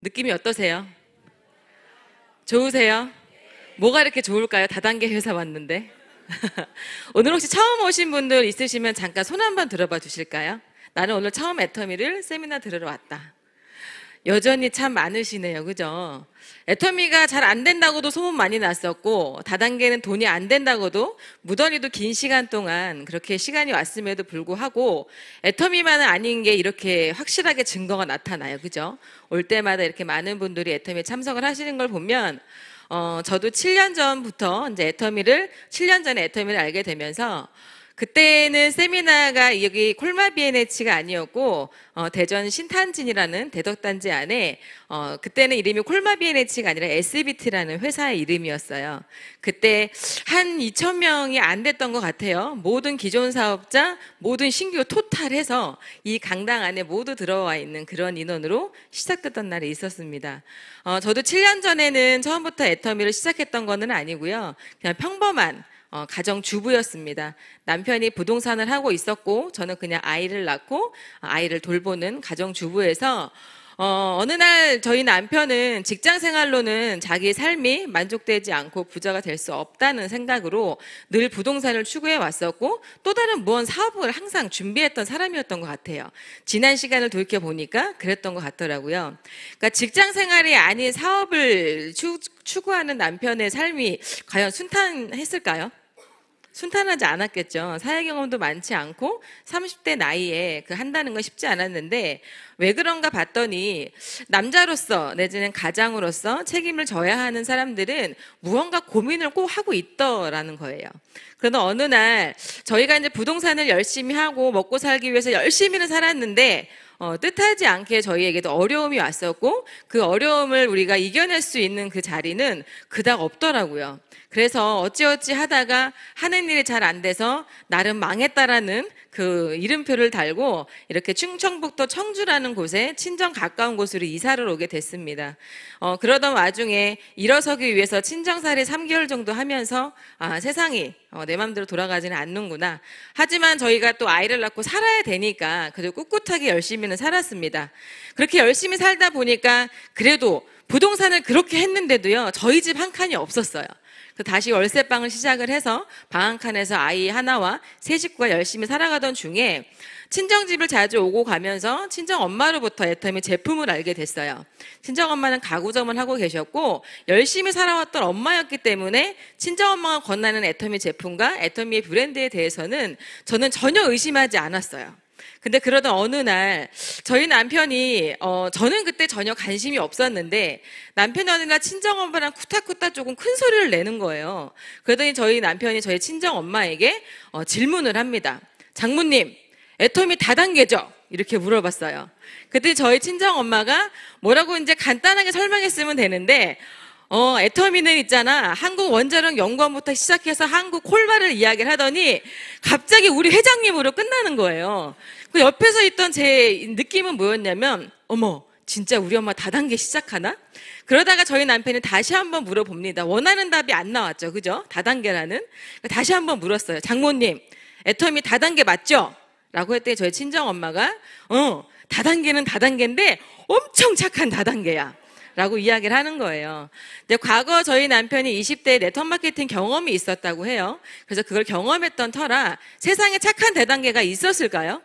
느낌이 어떠세요? 좋으세요? 뭐가 이렇게 좋을까요? 다단계 회사 왔는데. 오늘 혹시 처음 오신 분들 있으시면 잠깐 손 한번 들어봐 주실까요? 나는 오늘 처음 애터미를 세미나 들으러 왔다. 여전히 참 많으시네요. 그죠? 애터미가 잘 안 된다고도 소문 많이 났었고, 다단계는 돈이 안 된다고도 무던히도 긴 시간 동안 그렇게 시간이 왔음에도 불구하고, 애터미만은 아닌 게 이렇게 확실하게 증거가 나타나요. 그죠? 올 때마다 이렇게 많은 분들이 애터미에 참석을 하시는 걸 보면, 저도 7년 전부터 이제 7년 전에 애터미를 알게 되면서, 그때는 세미나가 여기 콜마 비엔에치가 아니었고 대전 신탄진이라는 대덕단지 안에 그때는 이름이 콜마 비엔에치가 아니라 SBT라는 회사의 이름이었어요. 그때 한 2,000명이 안 됐던 것 같아요. 모든 기존 사업자, 모든 신규 토탈해서 이 강당 안에 모두 들어와 있는 그런 인원으로 시작됐던 날이 있었습니다. 저도 7년 전에는 처음부터 애터미를 시작했던 거는 아니고요. 그냥 평범한 가정주부였습니다. 남편이 부동산을 하고 있었고 저는 그냥 아이를 낳고 아이를 돌보는 가정주부에서 어느 날 저희 남편은 직장 생활로는 자기 삶이 만족되지 않고 부자가 될 수 없다는 생각으로 늘 부동산을 추구해 왔었고 또 다른 무언 사업을 항상 준비했던 사람이었던 것 같아요. 지난 시간을 돌이켜보니까 그랬던 것 같더라고요. 그러니까 직장 생활이 아닌 사업을 추구하는 남편의 삶이 과연 순탄했을까요? 순탄하지 않았겠죠. 사회 경험도 많지 않고 30대 나이에 한다는 건 쉽지 않았는데 왜 그런가 봤더니 남자로서 내지는 가장으로서 책임을 져야 하는 사람들은 무언가 고민을 꼭 하고 있더라는 거예요. 그러다 어느 날 저희가 이제 부동산을 열심히 하고 먹고 살기 위해서 열심히는 살았는데 뜻하지 않게 저희에게도 어려움이 왔었고 그 어려움을 우리가 이겨낼 수 있는 그 자리는 그닥 없더라고요. 그래서 어찌어찌 하다가 하는 일이 잘 안 돼서 나름 망했다라는 그 이름표를 달고 이렇게 충청북도 청주라는 곳에 친정 가까운 곳으로 이사를 오게 됐습니다. 그러던 와중에 일어서기 위해서 친정살이 3개월 정도 하면서 세상이 내 맘대로 돌아가지는 않는구나. 하지만 저희가 또 아이를 낳고 살아야 되니까 그래도 꿋꿋하게 열심히는 살았습니다. 그렇게 열심히 살다 보니까 그래도 부동산을 그렇게 했는데도요 저희 집 한 칸이 없었어요. 다시 월세방을 시작을 해서 방 한 칸에서 아이 하나와 세 식구가 열심히 살아가던 중에 친정집을 자주 오고 가면서 친정엄마로부터 애터미 제품을 알게 됐어요. 친정엄마는 가구점을 하고 계셨고 열심히 살아왔던 엄마였기 때문에 친정엄마가 권하는 애터미 제품과 애터미의 브랜드에 대해서는 저는 전혀 의심하지 않았어요. 근데 그러던 어느 날 저희 남편이 저는 그때 전혀 관심이 없었는데 남편이 어느 날 친정엄마랑 쿠타쿠타 조금 큰 소리를 내는 거예요. 그러더니 저희 남편이 저희 친정엄마에게 질문을 합니다. 장모님, 애터미 다단계죠? 이렇게 물어봤어요. 그때 저희 친정엄마가 뭐라고 이제 간단하게 설명했으면 되는데 애터미는 있잖아. 한국 원자력 연구원부터 시작해서 한국 콜마를 이야기를 하더니 갑자기 우리 회장님으로 끝나는 거예요. 그 옆에서 있던 제 느낌은 뭐였냐면 어머 진짜 우리 엄마 다단계 시작하나? 그러다가 저희 남편이 다시 한번 물어봅니다. 원하는 답이 안 나왔죠. 그죠? 다단계라는. 다시 한번 물었어요. 장모님 애터미 다단계 맞죠? 라고 했더니 저희 친정엄마가 다단계는 다단계인데 엄청 착한 다단계야 라고 이야기를 하는 거예요. 근데 과거 저희 남편이 20대에 네트워크 마케팅 경험이 있었다고 해요. 그래서 그걸 경험했던 터라 세상에 착한 다단계가 있었을까요?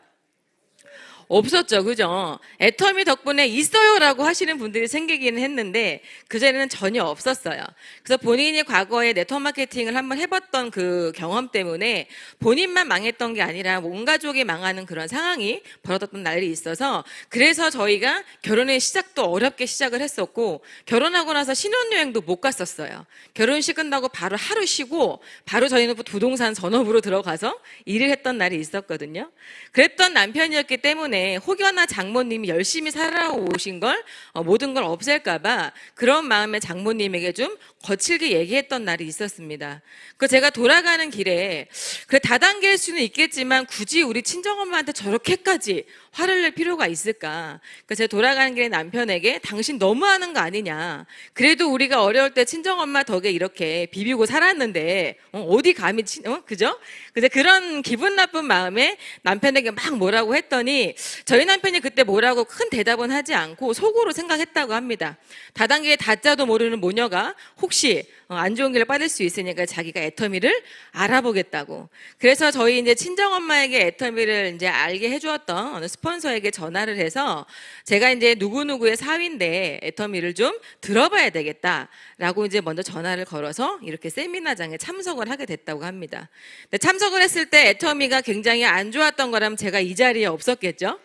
없었죠. 그죠? 애터미 덕분에 있어요라고 하시는 분들이 생기기는 했는데 그전에는 전혀 없었어요. 그래서 본인이 과거에 네트워크 마케팅을 한번 해봤던 그 경험 때문에 본인만 망했던 게 아니라 온 가족이 망하는 그런 상황이 벌어졌던 날이 있어서 그래서 저희가 결혼의 시작도 어렵게 시작을 했었고 결혼하고 나서 신혼여행도 못 갔었어요. 결혼식 끝나고 바로 하루 쉬고 바로 저희는 부동산 전업으로 들어가서 일을 했던 날이 있었거든요. 그랬던 남편이었기 때문에 혹여나 장모님이 열심히 살아오신 걸 모든 걸 없앨까봐 그런 마음에 장모님에게 좀 거칠게 얘기했던 날이 있었습니다. 그 제가 돌아가는 길에 그래 다단계일 수는 있겠지만 굳이 우리 친정엄마한테 저렇게까지 화를 낼 필요가 있을까? 그러니까 제가 돌아가는 길에 남편에게 당신 너무하는 거 아니냐? 그래도 우리가 어려울 때 친정엄마 덕에 이렇게 비비고 살았는데 어디 감히 그죠? 그래서 그런 기분 나쁜 마음에 남편에게 막 뭐라고 했더니 저희 남편이 그때 뭐라고 큰 대답은 하지 않고 속으로 생각했다고 합니다. 다단계의 다자도 모르는 모녀가 혹시 안 좋은 길을 빠질 수 있으니까 자기가 애터미를 알아보겠다고. 그래서 저희 이제 친정엄마에게 애터미를 이제 알게 해주었던 어느 스폰서에게 전화를 해서 제가 이제 누구누구의 사위인데 애터미를 좀 들어봐야 되겠다라고 이제 먼저 전화를 걸어서 이렇게 세미나장에 참석을 하게 됐다고 합니다. 근데 참석을 했을 때 애터미가 굉장히 안 좋았던 거라면 제가 이 자리에 없었겠죠?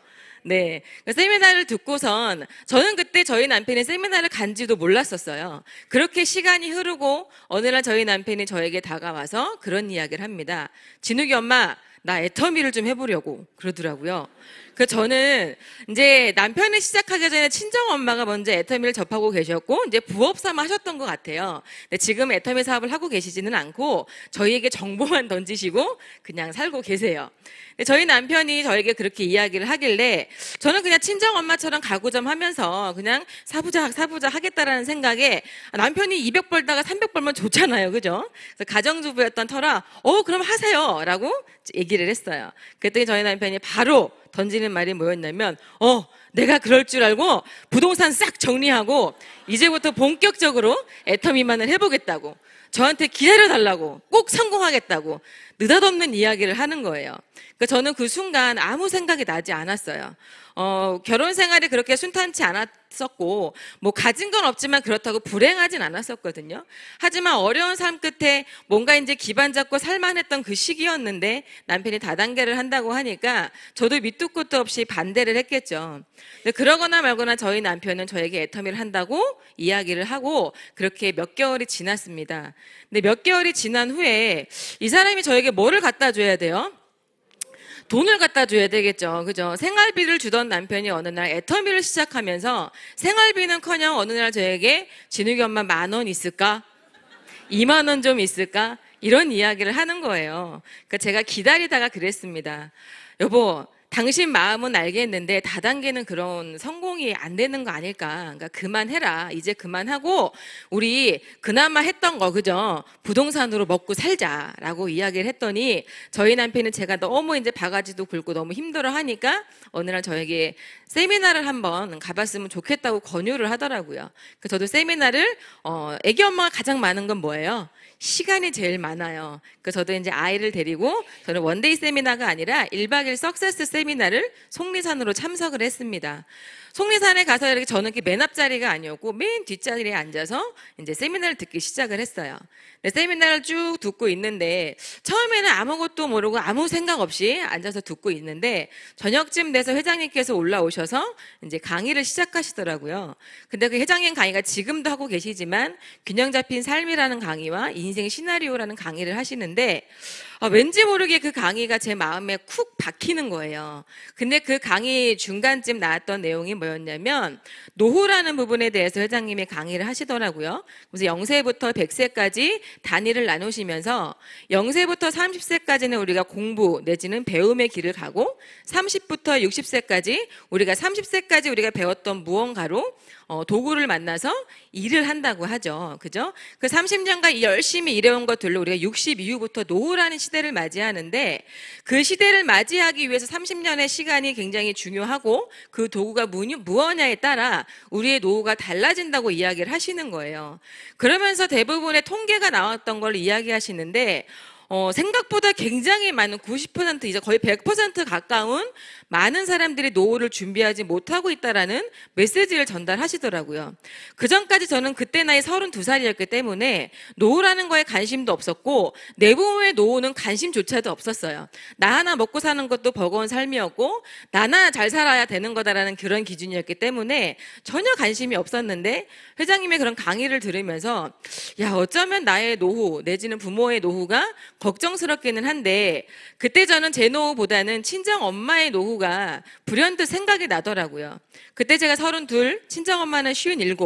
네. 세미나를 듣고선 저는 그때 저희 남편이 세미나를 간지도 몰랐었어요. 그렇게 시간이 흐르고 어느 날 저희 남편이 저에게 다가와서 그런 이야기를 합니다. 진욱이 엄마, 나 애터미를 좀 해보려고 그러더라고요. 그 저는 이제 남편이 시작하기 전에 친정 엄마가 먼저 애터미를 접하고 계셨고 이제 부업 삼아 하셨던 것 같아요. 근데 지금 애터미 사업을 하고 계시지는 않고 저희에게 정보만 던지시고 그냥 살고 계세요. 근데 저희 남편이 저에게 그렇게 이야기를 하길래 저는 그냥 친정 엄마처럼 가구점하면서 그냥 사부작 하겠다라는 생각에 남편이 200 벌다가 300 벌면 좋잖아요, 그죠? 그래서 가정주부였던 터라 그럼 하세요라고 얘기를 했어요. 그랬더니 저희 남편이 바로 던지는 말이 뭐였냐면 내가 그럴 줄 알고 부동산 싹 정리하고 이제부터 본격적으로 애터미만을 해보겠다고 저한테 기다려달라고 꼭 성공하겠다고 느닷없는 이야기를 하는 거예요. 그러니까 저는 그 순간 아무 생각이 나지 않았어요. 결혼 생활이 그렇게 순탄치 않았었고 뭐 가진 건 없지만 그렇다고 불행하진 않았었거든요. 하지만 어려운 삶 끝에 뭔가 이제 기반 잡고 살만했던 그 시기였는데 남편이 다단계를 한다고 하니까 저도 밑도 끝도 없이 반대를 했겠죠. 근데 그러거나 말거나 저희 남편은 저에게 애터미를 한다고 이야기를 하고 그렇게 몇 개월이 지났습니다. 근데 몇 개월이 지난 후에 이 사람이 저에게 뭐를 갖다 줘야 돼요? 돈을 갖다 줘야 되겠죠. 그죠? 생활비를 주던 남편이 어느 날 애터미를 시작하면서 생활비는커녕 어느 날 저에게 진욱이 엄마 10,000원 있을까? 20,000원 좀 있을까? 이런 이야기를 하는 거예요. 그러니까 제가 기다리다가 그랬습니다. 여보, 당신 마음은 알겠는데 다단계는 그런 성공이 안 되는 거 아닐까? 그러니까 그만해라. 이제 그만하고 우리 그나마 했던 거 그죠? 부동산으로 먹고 살자라고 이야기를 했더니 저희 남편은 제가 너무 이제 바가지도 긁고 너무 힘들어하니까 어느 날 저에게 세미나를 한번 가봤으면 좋겠다고 권유를 하더라고요. 그래서 저도 세미나를 애기 엄마가 가장 많은 건 뭐예요? 시간이 제일 많아요. 그래서 저도 이제 아이를 데리고 저는 원데이 세미나가 아니라 1박 2일 석세스 세미나를 속리산으로 참석을 했습니다. 속리산에 가서 이렇게 저는 맨 앞자리가 아니었고 맨 뒷자리에 앉아서 이제 세미나를 듣기 시작을 했어요. 세미나를 쭉 듣고 있는데 처음에는 아무것도 모르고 아무 생각 없이 앉아서 듣고 있는데 저녁쯤 돼서 회장님께서 올라오셔서 이제 강의를 시작하시더라고요. 근데 그 회장님 강의가 지금도 하고 계시지만 균형 잡힌 삶이라는 강의와 인생 시나리오라는 강의를 하시는데 왠지 모르게 그 강의가 제 마음에 쿡 박히는 거예요. 근데 그 강의 중간쯤 나왔던 내용이 뭐였냐면 노후라는 부분에 대해서 회장님이 강의를 하시더라고요. 그래서 0세부터 100세까지 단위를 나누시면서 0세부터 30세까지는 우리가 공부 내지는 배움의 길을 가고 30부터 60세까지 우리가 30세까지 우리가 배웠던 무언가로 도구를 만나서 일을 한다고 하죠. 그죠? 그 30년간 열심히 일해온 것들로 우리가 60 이후부터 노후라는 시대를 맞이하는데 그 시대를 맞이하기 위해서 30년의 시간이 굉장히 중요하고 그 도구가 무엇냐에 따라 우리의 노후가 달라진다고 이야기를 하시는 거예요. 그러면서 대부분의 통계가 나왔던 걸 이야기하시는데 생각보다 굉장히 많은 90% 이제 거의 100% 가까운 많은 사람들이 노후를 준비하지 못하고 있다라는 메시지를 전달하시더라고요. 그 전까지 저는 그때 나이 32살이었기 때문에 노후라는 거에 관심도 없었고 내부의 노후는 관심조차도 없었어요. 나 하나 먹고 사는 것도 버거운 삶이었고 나나 잘 살아야 되는 거다라는 그런 기준이었기 때문에 전혀 관심이 없었는데 회장님의 그런 강의를 들으면서 어쩌면 나의 노후 내지는 부모의 노후가 걱정스럽기는 한데 그때 저는 제 노후보다는 친정 엄마의 노후가 불현듯 생각이 나더라고요. 그때 제가 32, 친정 엄마는 57.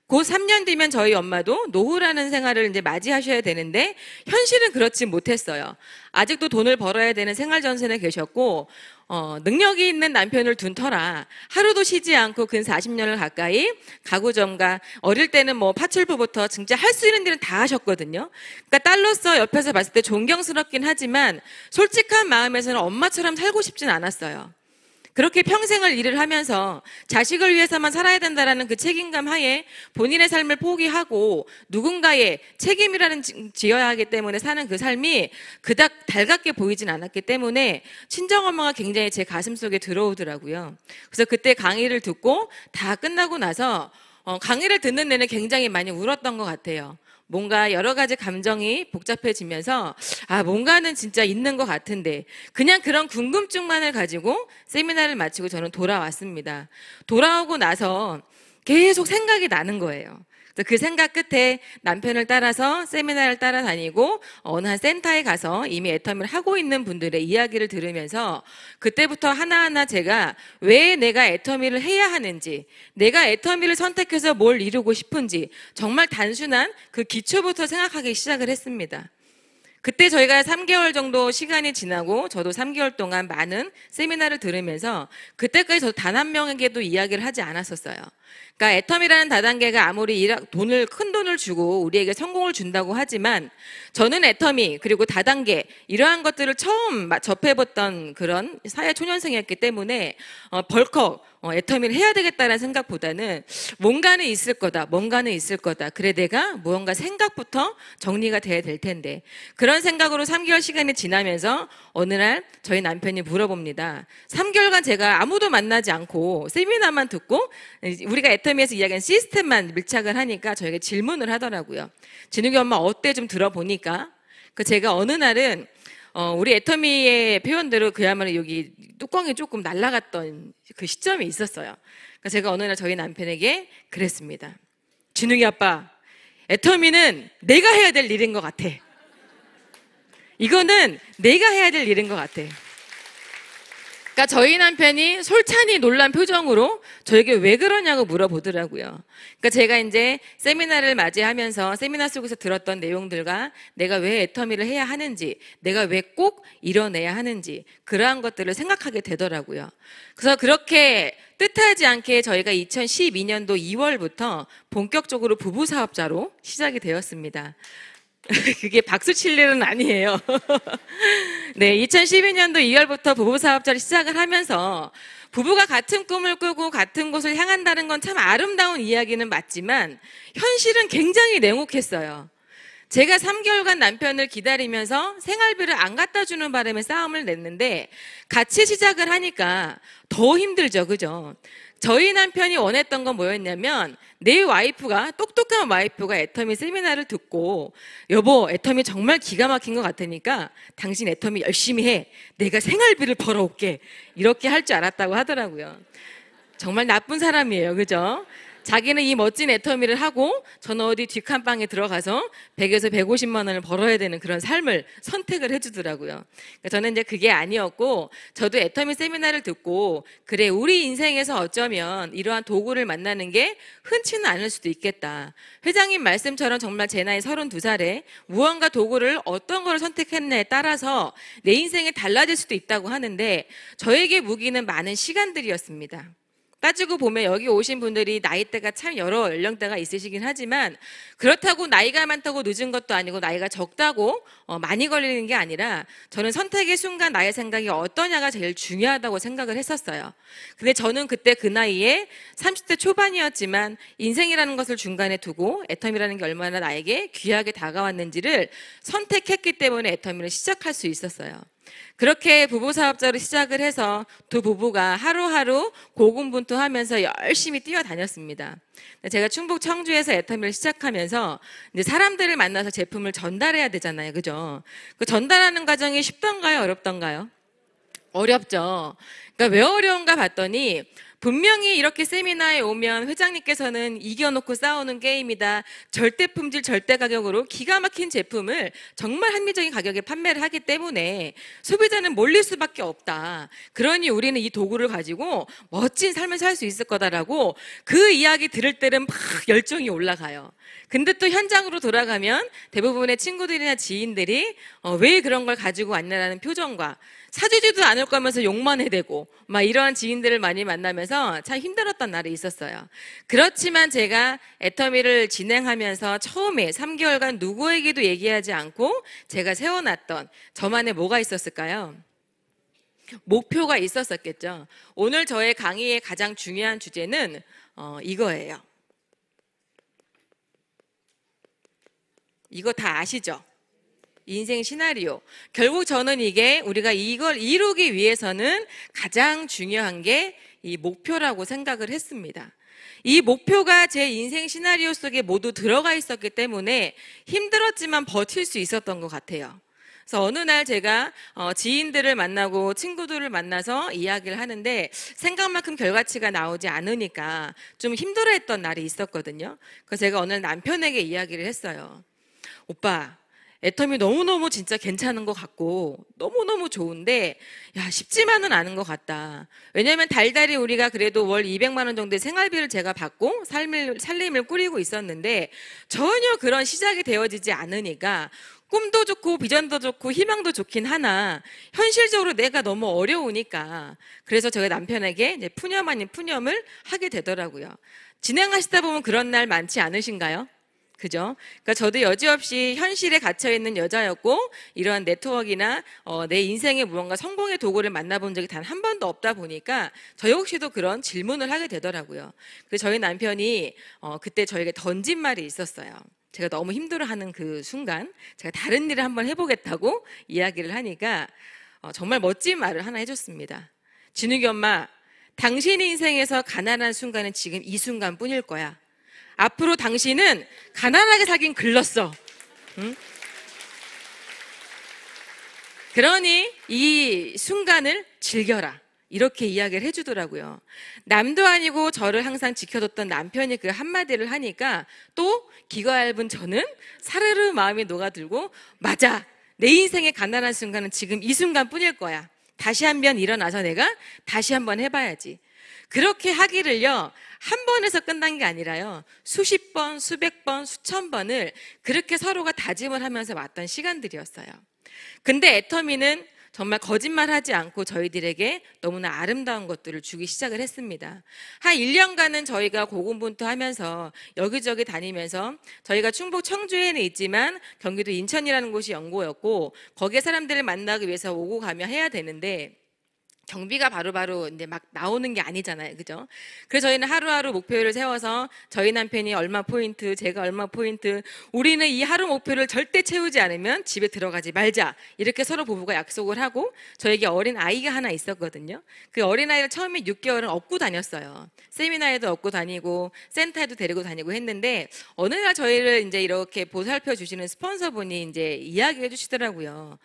곧 3년 뒤면 저희 엄마도 노후라는 생활을 이제 맞이하셔야 되는데 현실은 그렇지 못했어요. 아직도 돈을 벌어야 되는 생활 전선에 계셨고 능력이 있는 남편을 둔 터라 하루도 쉬지 않고 근 40년을 가까이 가구 점과 어릴 때는 뭐 파출부부터 진짜 할 수 있는 일은 다 하셨거든요. 그러니까 딸로서 옆에서 봤을 때 존경스럽긴 하지만 솔직한 마음에서는 엄마처럼 살고 싶진 않았어요. 그렇게 평생을 일을 하면서 자식을 위해서만 살아야 된다라는 그 책임감 하에 본인의 삶을 포기하고 누군가의 책임이라는 지어야 하기 때문에 사는 그 삶이 그닥 달갑게 보이진 않았기 때문에 친정엄마가 굉장히 제 가슴속에 들어오더라고요. 그래서 그때 강의를 듣고 다 끝나고 나서 강의를 듣는 내내 굉장히 많이 울었던 것 같아요. 뭔가 여러 가지 감정이 복잡해지면서 뭔가는 진짜 있는 것 같은데 그냥 그런 궁금증만을 가지고 세미나를 마치고 저는 돌아왔습니다. 돌아오고 나서 계속 생각이 나는 거예요. 그 생각 끝에 남편을 따라서 세미나를 따라다니고 어느 한 센터에 가서 이미 애터미를 하고 있는 분들의 이야기를 들으면서 그때부터 하나하나 제가 왜 내가 애터미를 해야 하는지, 내가 애터미를 선택해서 뭘 이루고 싶은지 정말 단순한 그 기초부터 생각하기 시작을 했습니다. 그때 저희가 3개월 정도 시간이 지나고 저도 3개월 동안 많은 세미나를 들으면서 그때까지 저 단 한 명에게도 이야기를 하지 않았었어요. 그러니까 애터미라는 다단계가 아무리 큰 돈을 주고 우리에게 성공을 준다고 하지만 저는 애터미 그리고 다단계 이러한 것들을 처음 접해봤던 그런 사회초년생이었기 때문에 벌컥 애터미를 해야 되겠다는 생각보다는 뭔가는 있을 거다. 그래 내가 무언가 생각부터 정리가 돼야 될 텐데 그런 생각으로 3개월 시간이 지나면서 어느 날 저희 남편이 물어봅니다. 3개월간 제가 아무도 만나지 않고 세미나만 듣고 우리가 애터미에서 이야기한 시스템만 밀착을 하니까 저에게 질문을 하더라고요. 진욱이 엄마 어때 좀 들어보니까 제가 어느 날은 우리 애터미의 표현대로 그야말로 여기 뚜껑이 조금 날아갔던 그 시점이 있었어요. 그러니까 제가 어느 날 저희 남편에게 그랬습니다. 진욱이 아빠, 애터미는 내가 해야 될 일인 것 같아. 이거는 내가 해야 될 일인 것 같아. 그러니까 저희 남편이 솔찬히 놀란 표정으로 저에게 왜 그러냐고 물어보더라고요. 그러니까 제가 이제 세미나를 맞이하면서 세미나 속에서 들었던 내용들과 내가 왜 애터미를 해야 하는지, 내가 왜 꼭 이뤄내야 하는지 그러한 것들을 생각하게 되더라고요. 그래서 그렇게 뜻하지 않게 저희가 2012년도 2월부터 본격적으로 부부 사업자로 시작이 되었습니다. 그게 박수 칠 일은 아니에요. 네, 2012년도 2월부터 부부 사업자를 시작을 하면서 부부가 같은 꿈을 꾸고 같은 곳을 향한다는 건 참 아름다운 이야기는 맞지만 현실은 굉장히 냉혹했어요. 제가 3개월간 남편을 기다리면서 생활비를 안 갖다 주는 바람에 싸움을 냈는데 같이 시작을 하니까 더 힘들죠, 그죠? 저희 남편이 원했던 건 뭐였냐면 내 와이프가 똑똑한 와이프가 애터미 세미나를 듣고 여보 애터미 정말 기가 막힌 것 같으니까 당신 애터미 열심히 해 내가 생활비를 벌어올게 이렇게 할 줄 알았다고 하더라고요. 정말 나쁜 사람이에요, 그죠? 자기는 이 멋진 애터미를 하고 저는 어디 뒷칸방에 들어가서 100에서 150만 원을 벌어야 되는 그런 삶을 선택을 해주더라고요. 그러니까 저는 이제 그게 아니었고 저도 애터미 세미나를 듣고 그래 우리 인생에서 어쩌면 이러한 도구를 만나는 게 흔치는 않을 수도 있겠다. 회장님 말씀처럼 정말 제 나이 32살에 무언가 도구를 어떤 걸 선택했냐에 따라서 내 인생이 달라질 수도 있다고 하는데 저에게 무기는 많은 시간들이었습니다. 따지고 보면 여기 오신 분들이 나이대가 참 여러 연령대가 있으시긴 하지만 그렇다고 나이가 많다고 늦은 것도 아니고 나이가 적다고 많이 걸리는 게 아니라 저는 선택의 순간 나의 생각이 어떠냐가 제일 중요하다고 생각을 했었어요. 근데 저는 그때 그 나이에 30대 초반이었지만 인생이라는 것을 중간에 두고 애터미라는 게 얼마나 나에게 귀하게 다가왔는지를 선택했기 때문에 애터미를 시작할 수 있었어요. 그렇게 부부 사업자로 시작을 해서 두 부부가 하루하루 고군분투하면서 열심히 뛰어다녔습니다. 제가 충북 청주에서 애터미를 시작하면서 이제 사람들을 만나서 제품을 전달해야 되잖아요, 그죠? 그 전달하는 과정이 쉽던가요, 어렵던가요? 어렵죠. 그러니까 왜 어려운가 봤더니 분명히 이렇게 세미나에 오면 회장님께서는 이겨놓고 싸우는 게임이다. 절대 품질, 절대 가격으로 기가 막힌 제품을 정말 합리적인 가격에 판매를 하기 때문에 소비자는 몰릴 수밖에 없다. 그러니 우리는 이 도구를 가지고 멋진 삶을 살 수 있을 거다라고 그 이야기 들을 때는 막 열정이 올라가요. 근데 또 현장으로 돌아가면 대부분의 친구들이나 지인들이 왜 그런 걸 가지고 왔냐라는 표정과 사주지도 않을 거면서 욕만 해대고 막 이러한 지인들을 많이 만나면서 참 힘들었던 날이 있었어요. 그렇지만 제가 애터미를 진행하면서 처음에 3개월간 누구에게도 얘기하지 않고 제가 세워놨던 저만의 뭐가 있었을까요? 목표가 있었었겠죠. 오늘 저의 강의의 가장 중요한 주제는 이거예요. 이거 다 아시죠? 인생 시나리오. 결국 저는 이게 우리가 이걸 이루기 위해서는 가장 중요한 게 이 목표라고 생각을 했습니다. 이 목표가 제 인생 시나리오 속에 모두 들어가 있었기 때문에 힘들었지만 버틸 수 있었던 것 같아요. 그래서 어느 날 제가 지인들을 만나고 친구들을 만나서 이야기를 하는데 생각만큼 결과치가 나오지 않으니까 좀 힘들어했던 날이 있었거든요. 그래서 제가 어느 날 남편에게 이야기를 했어요. 오빠, 애터미 너무너무 진짜 괜찮은 것 같고 너무너무 좋은데 야 쉽지만은 않은 것 같다. 왜냐하면 달달이 우리가 그래도 월 200만 원 정도의 생활비를 제가 받고 살림을 꾸리고 있었는데 전혀 그런 시작이 되어지지 않으니까 꿈도 좋고 비전도 좋고 희망도 좋긴 하나 현실적으로 내가 너무 어려우니까 그래서 저희 남편에게 이제 푸념 아닌 푸념을 하게 되더라고요. 진행하시다 보면 그런 날 많지 않으신가요? 그죠? 그러니까 저도 여지없이 현실에 gat혀있는 여자였고 이러한 네트워크나 내 인생의 무언가 성공의 도구를 만나본 적이 단 한 번도 없다 보니까 저 역시도 그런 질문을 하게 되더라고요. 그래서 저희 남편이 그때 저에게 던진 말이 있었어요. 제가 너무 힘들어하는 그 순간 제가 다른 일을 한번 해보겠다고 이야기를 하니까 정말 멋진 말을 하나 해줬습니다. 진욱이 엄마, 당신 인생에서 가난한 순간은 지금 이 순간뿐일 거야. 앞으로 당신은 가난하게 살긴 글렀어. 응? 그러니 이 순간을 즐겨라. 이렇게 이야기를 해주더라고요. 남도 아니고 저를 항상 지켜줬던 남편이 그 한마디를 하니까 또 기가 얇은 저는 사르르 마음이 녹아들고 맞아. 내 인생의 가난한 순간은 지금 이 순간뿐일 거야. 다시 한번 일어나서 내가 다시 한번 해봐야지. 그렇게 하기를요. 한 번에서 끝난 게 아니라요. 수십 번, 수백 번, 수천 번을 그렇게 서로가 다짐을 하면서 왔던 시간들이었어요. 근데 애터미는 정말 거짓말하지 않고 저희들에게 너무나 아름다운 것들을 주기 시작을 했습니다. 한 1년간은 저희가 고군분투하면서 여기저기 다니면서 저희가 충북 청주에는 있지만 경기도 인천이라는 곳이 연고였고 거기에 사람들을 만나기 위해서 오고 가며 해야 되는데 경비가 바로바로 이제 막 나오는 게 아니잖아요. 그죠? 그래서 저희는 하루하루 목표를 세워서 저희 남편이 얼마 포인트, 제가 얼마 포인트, 우리는 이 하루 목표를 절대 채우지 않으면 집에 들어가지 말자. 이렇게 서로 부부가 약속을 하고 저에게 어린 아이가 하나 있었거든요. 그 어린 아이를 처음에 6개월은 업고 다녔어요. 세미나에도 업고 다니고 센터에도 데리고 다니고 했는데 어느 날 저희를 이제 이렇게 보살펴 주시는 스폰서분이 이제 이야기해 주시더라고요.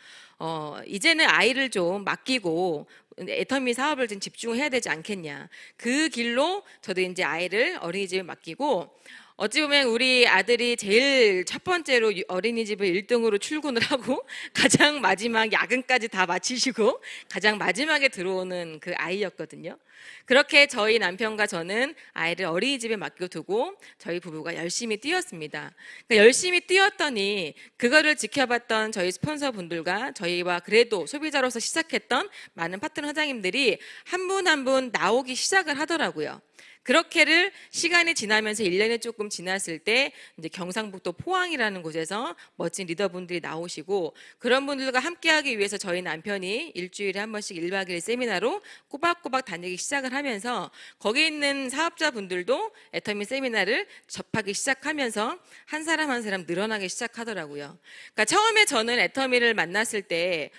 이제는 아이를 좀 맡기고 애터미 사업을 좀 집중해야 되지 않겠냐. 그 길로 저도 이제 아이를 어린이집에 맡기고 어찌 보면 우리 아들이 제일 첫 번째로 어린이집을 1등으로 출근을 하고 가장 마지막 야근까지 다 마치시고 가장 마지막에 들어오는 그 아이였거든요. 그렇게 저희 남편과 저는 아이를 어린이집에 맡겨두고 저희 부부가 열심히 뛰었습니다. 그러니까 열심히 뛰었더니 그거를 지켜봤던 저희 스폰서 분들과 저희와 그래도 소비자로서 시작했던 많은 파트너 사장님들이 한 분 한 분 나오기 시작을 하더라고요. 그렇게를 시간이 지나면서 1년이 조금 지났을 때 이제 경상북도 포항이라는 곳에서 멋진 리더분들이 나오시고 그런 분들과 함께하기 위해서 저희 남편이 일주일에 한 번씩 1박 2일 세미나로 꼬박꼬박 다니기 시작을 하면서 거기 있는 사업자분들도 애터미 세미나를 접하기 시작하면서 한 사람 한 사람 늘어나기 시작하더라고요. 그러니까 처음에 저는 애터미를 만났을 때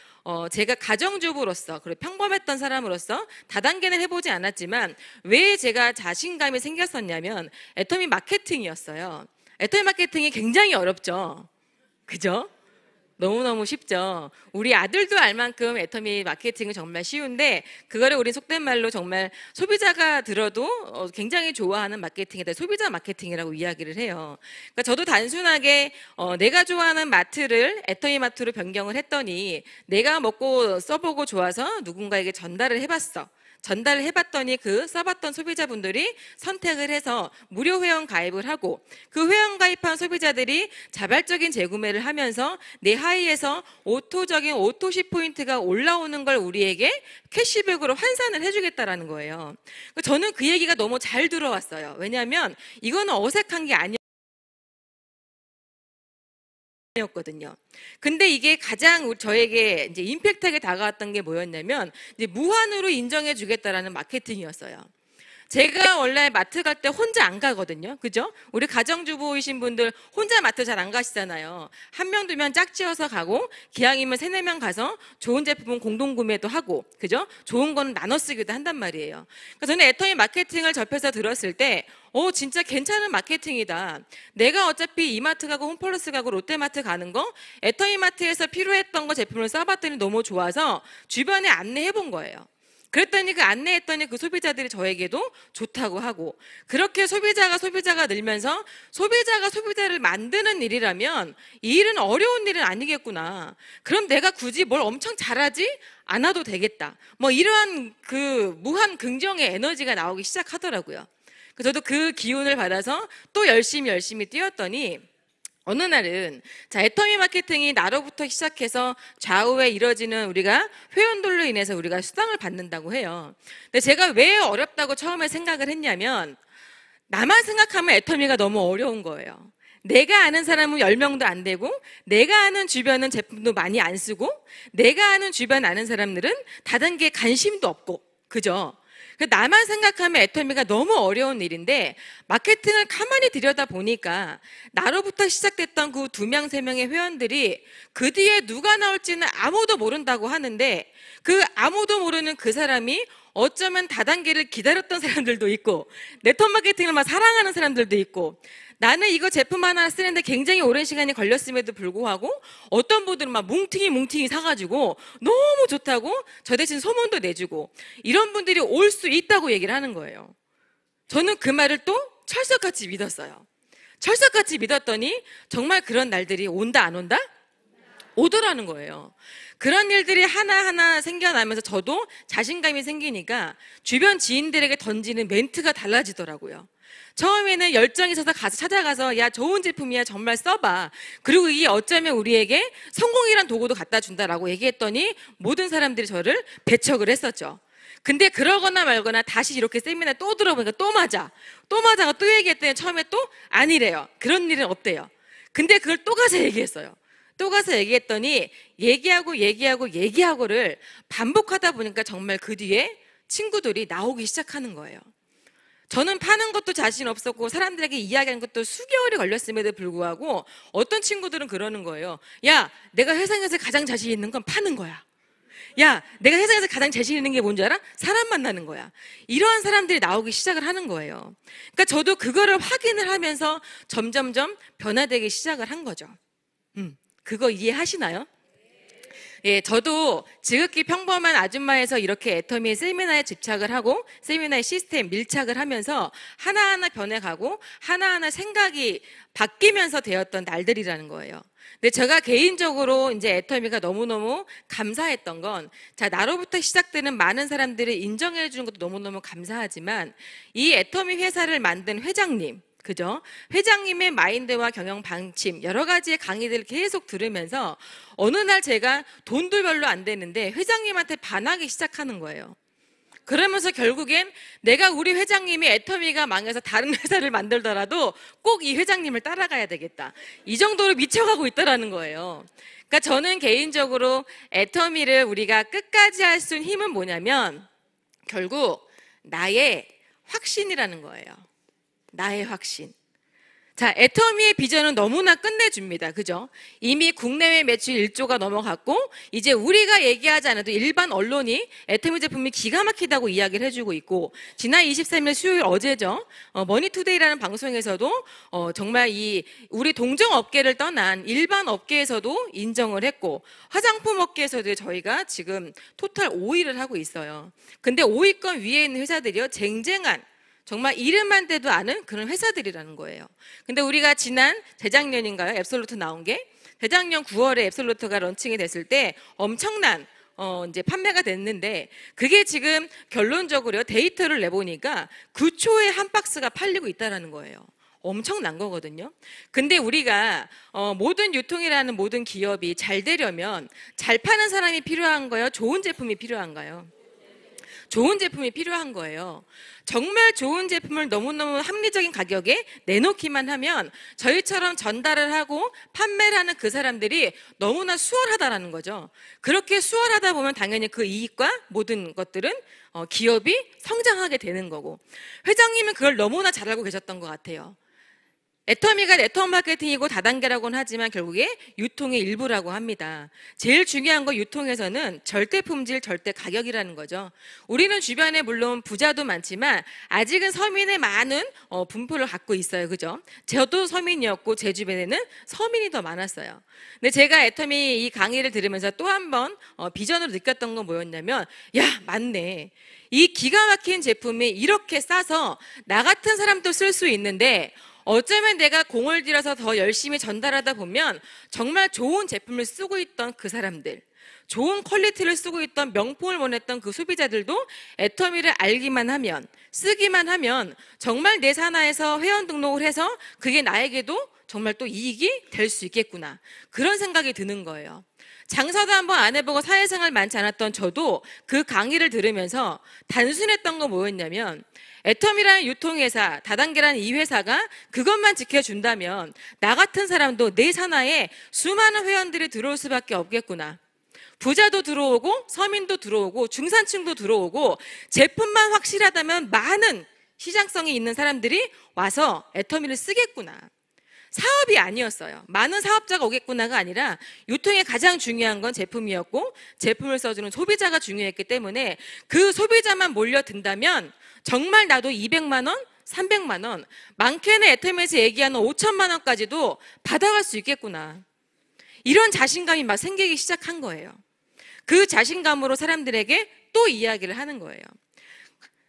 제가 가정주부로서 그리고 평범했던 사람으로서 다단계는 해보지 않았지만 왜 제가 자신감이 생겼었냐면 애터미 마케팅이었어요. 애터미 마케팅이 굉장히 어렵죠. 그죠? 너무너무 쉽죠. 우리 아들도 알 만큼 애터미 마케팅은 정말 쉬운데 그거를 우리 속된 말로 정말 소비자가 들어도 굉장히 좋아하는 마케팅이다. 소비자 마케팅이라고 이야기를 해요. 그러니까 저도 단순하게 내가 좋아하는 마트를 애터미 마트로 변경을 했더니 내가 먹고 써보고 좋아서 누군가에게 전달을 해봤어. 전달을 해봤더니 그 써봤던 소비자분들이 선택을 해서 무료 회원 가입을 하고 그 회원 가입한 소비자들이 자발적인 재구매를 하면서 내 하이에서 오토적인 오토시 포인트가 올라오는 걸 우리에게 캐시백으로 환산을 해주겠다라는 거예요. 저는 그 얘기가 너무 잘 들어왔어요. 왜냐하면 이거는 어색한 게 아니에요. 였거든요. 근데 이게 가장 저에게 이제 임팩트하게 다가왔던 게 뭐였냐면 이제 무한으로 인정해 주겠다라는 마케팅이었어요. 제가 원래 마트 갈 때 혼자 안 가거든요. 그죠? 우리 가정주부이신 분들 혼자 마트 잘 안 가시잖아요. 한 명, 두 명 짝지어서 가고 기왕이면 세네 명 가서 좋은 제품은 공동 구매도 하고 그죠? 좋은 건 나눠 쓰기도 한단 말이에요. 그래서 저는 애터미 마케팅을 접해서 들었을 때 진짜 괜찮은 마케팅이다. 내가 어차피 이마트 가고 홈플러스 가고 롯데마트 가는 거 애터미 마트에서 필요했던 거 제품을 써봤더니 너무 좋아서 주변에 안내해 본 거예요. 그랬더니 그 안내했더니 그 소비자들이 저에게도 좋다고 하고 그렇게 소비자가 늘면서 소비자가 소비자를 만드는 일이라면 이 일은 어려운 일은 아니겠구나. 그럼 내가 굳이 뭘 엄청 잘하지 않아도 되겠다. 뭐 이러한 그 무한 긍정의 에너지가 나오기 시작하더라고요. 저도 그 기운을 받아서 또 열심히 뛰었더니 어느 날은 애터미 마케팅이 나로부터 시작해서 좌우에 이뤄지는 우리가 회원들로 인해서 우리가 수당을 받는다고 해요. 근데 제가 왜 어렵다고 처음에 생각을 했냐면 나만 생각하면 애터미가 너무 어려운 거예요. 내가 아는 사람은 10명도 안 되고 내가 아는 주변은 제품도 많이 안 쓰고 내가 아는 주변 아는 사람들은 다단계 관심도 없고 그죠? 나만 생각하면 애터미가 너무 어려운 일인데 마케팅을 가만히 들여다보니까 나로부터 시작됐던 그 2명, 3명의 회원들이 그 뒤에 누가 나올지는 아무도 모른다고 하는데 그 아무도 모르는 그 사람이 어쩌면 다단계를 기다렸던 사람들도 있고 네트워크 마케팅을 막 사랑하는 사람들도 있고 나는 이거 제품 하나 쓰는데 굉장히 오랜 시간이 걸렸음에도 불구하고 어떤 분들은 막 뭉팅이 사가지고 너무 좋다고 저 대신 소문도 내주고 이런 분들이 올 수 있다고 얘기를 하는 거예요. 저는 그 말을 또 철석같이 믿었어요. 철석같이 믿었더니 정말 그런 날들이 온다 안 온다? 오더라는 거예요. 그런 일들이 하나하나 생겨나면서 저도 자신감이 생기니까 주변 지인들에게 던지는 멘트가 달라지더라고요. 처음에는 열정이 있어서 찾아가서 야 좋은 제품이야 정말 써봐. 그리고 이게 어쩌면 우리에게 성공이란 도구도 갖다 준다라고 얘기했더니 모든 사람들이 저를 배척을 했었죠. 근데 그러거나 말거나 다시 이렇게 세미나 또 들어보니까 또 맞아가 또 얘기했더니 처음에 또 아니래요. 그런 일은 없대요. 근데 그걸 또 가서 얘기했어요. 또 가서 얘기했더니 얘기하고를 반복하다 보니까 정말 그 뒤에 친구들이 나오기 시작하는 거예요. 저는 파는 것도 자신 없었고 사람들에게 이야기하는 것도 수개월이 걸렸음에도 불구하고 어떤 친구들은 그러는 거예요. 야, 내가 세상에서 가장 자신 있는 건 파는 거야. 야, 내가 세상에서 가장 자신 있는 게 뭔지 알아? 사람 만나는 거야. 이러한 사람들이 나오기 시작을 하는 거예요. 그러니까 저도 그거를 확인을 하면서 점점점 변화되기 시작을 한 거죠. 그거 이해하시나요? 예, 저도 지극히 평범한 아줌마에서 이렇게 애터미의 세미나에 집착을 하고 세미나의 시스템 밀착을 하면서 하나하나 변해가고 하나하나 생각이 바뀌면서 되었던 날들이라는 거예요. 근데 제가 개인적으로 이제 애터미가 너무너무 감사했던 건 나로부터 시작되는 많은 사람들이 인정해 주는 것도 너무너무 감사하지만 이 애터미 회사를 만든 회장님 그죠? 회장님의 마인드와 경영 방침 여러 가지의 강의들을 계속 들으면서 어느 날 제가 돈도 별로 안 되는데 회장님한테 반하기 시작하는 거예요. 그러면서 결국엔 내가 우리 회장님이 애터미가 망해서 다른 회사를 만들더라도 꼭 이 회장님을 따라가야 되겠다. 이 정도로 미쳐가고 있다라는 거예요. 그러니까 저는 개인적으로 애터미를 우리가 끝까지 할 수 있는 힘은 뭐냐면 결국 나의 확신이라는 거예요. 나의 확신. 자, 애터미의 비전은 너무나 끝내줍니다. 그죠? 이미 국내외 매출 1조가 넘어갔고, 이제 우리가 얘기하지 않아도 일반 언론이 애터미 제품이 기가 막히다고 이야기를 해주고 있고, 지난 23일 수요일 어제죠. 머니투데이라는 방송에서도 정말 우리 동종업계를 떠난 일반 업계에서도 인정을 했고, 화장품 업계에서도 저희가 지금 토탈 5위를 하고 있어요. 근데 5위권 위에 있는 회사들이요, 쟁쟁한 정말 이름만 대도 아는 그런 회사들이라는 거예요. 근데 우리가 재작년인가요? 앱솔루트 나온 게 재작년 9월에 앱솔루트가 런칭이 됐을 때 엄청난 이제 판매가 됐는데, 그게 지금 결론적으로 데이터를 내보니까 9초에 한 박스가 팔리고 있다라는 거예요. 엄청난 거거든요. 근데 우리가 모든 유통이라는 모든 기업이 잘 되려면 잘 파는 사람이 필요한 거예요? 좋은 제품이 필요한가요? 좋은 제품이 필요한 거예요. 정말 좋은 제품을 너무너무 합리적인 가격에 내놓기만 하면 저희처럼 전달을 하고 판매를 하는 그 사람들이 너무나 수월하다라는 거죠. 그렇게 수월하다 보면 당연히 그 이익과 모든 것들은 기업이 성장하게 되는 거고, 회장님은 그걸 너무나 잘 알고 계셨던 것 같아요. 애터미가 네트워크 마케팅이고 다단계라고는 하지만 결국에 유통의 일부라고 합니다. 제일 중요한 거 유통에서는 절대 품질, 절대 가격이라는 거죠. 우리는 주변에 물론 부자도 많지만 아직은 서민의 많은 분포를 갖고 있어요. 그죠? 저도 서민이었고 제 주변에는 서민이 더 많았어요. 근데 제가 애터미 이 강의를 들으면서 또 한 번 비전으로 느꼈던 건 뭐였냐면, 야, 맞네. 이 기가 막힌 제품이 이렇게 싸서 나 같은 사람도 쓸 수 있는데, 어쩌면 내가 공을 들여서 더 열심히 전달하다 보면 정말 좋은 제품을 쓰고 있던 그 사람들, 좋은 퀄리티를 쓰고 있던 명품을 원했던 그 소비자들도 애터미를 알기만 하면, 쓰기만 하면 정말 내 산하에서 회원 등록을 해서 그게 나에게도 정말 또 이익이 될 수 있겠구나, 그런 생각이 드는 거예요. 장사도 한번 안 해보고 사회생활 많지 않았던 저도 그 강의를 들으면서 단순했던 건 뭐였냐면, 애터미라는 유통회사, 다단계라는 이 회사가 그것만 지켜준다면 나 같은 사람도 내 산하에 수많은 회원들이 들어올 수밖에 없겠구나. 부자도 들어오고 서민도 들어오고 중산층도 들어오고 제품만 확실하다면 많은 시장성이 있는 사람들이 와서 애터미를 쓰겠구나. 사업이 아니었어요. 많은 사업자가 오겠구나가 아니라 유통에 가장 중요한 건 제품이었고, 제품을 써주는 소비자가 중요했기 때문에 그 소비자만 몰려든다면 정말 나도 200만 원, 300만 원, 많게는 애터미에서 얘기하는 5천만 원까지도 받아갈 수 있겠구나. 이런 자신감이 막 생기기 시작한 거예요. 그 자신감으로 사람들에게 또 이야기를 하는 거예요.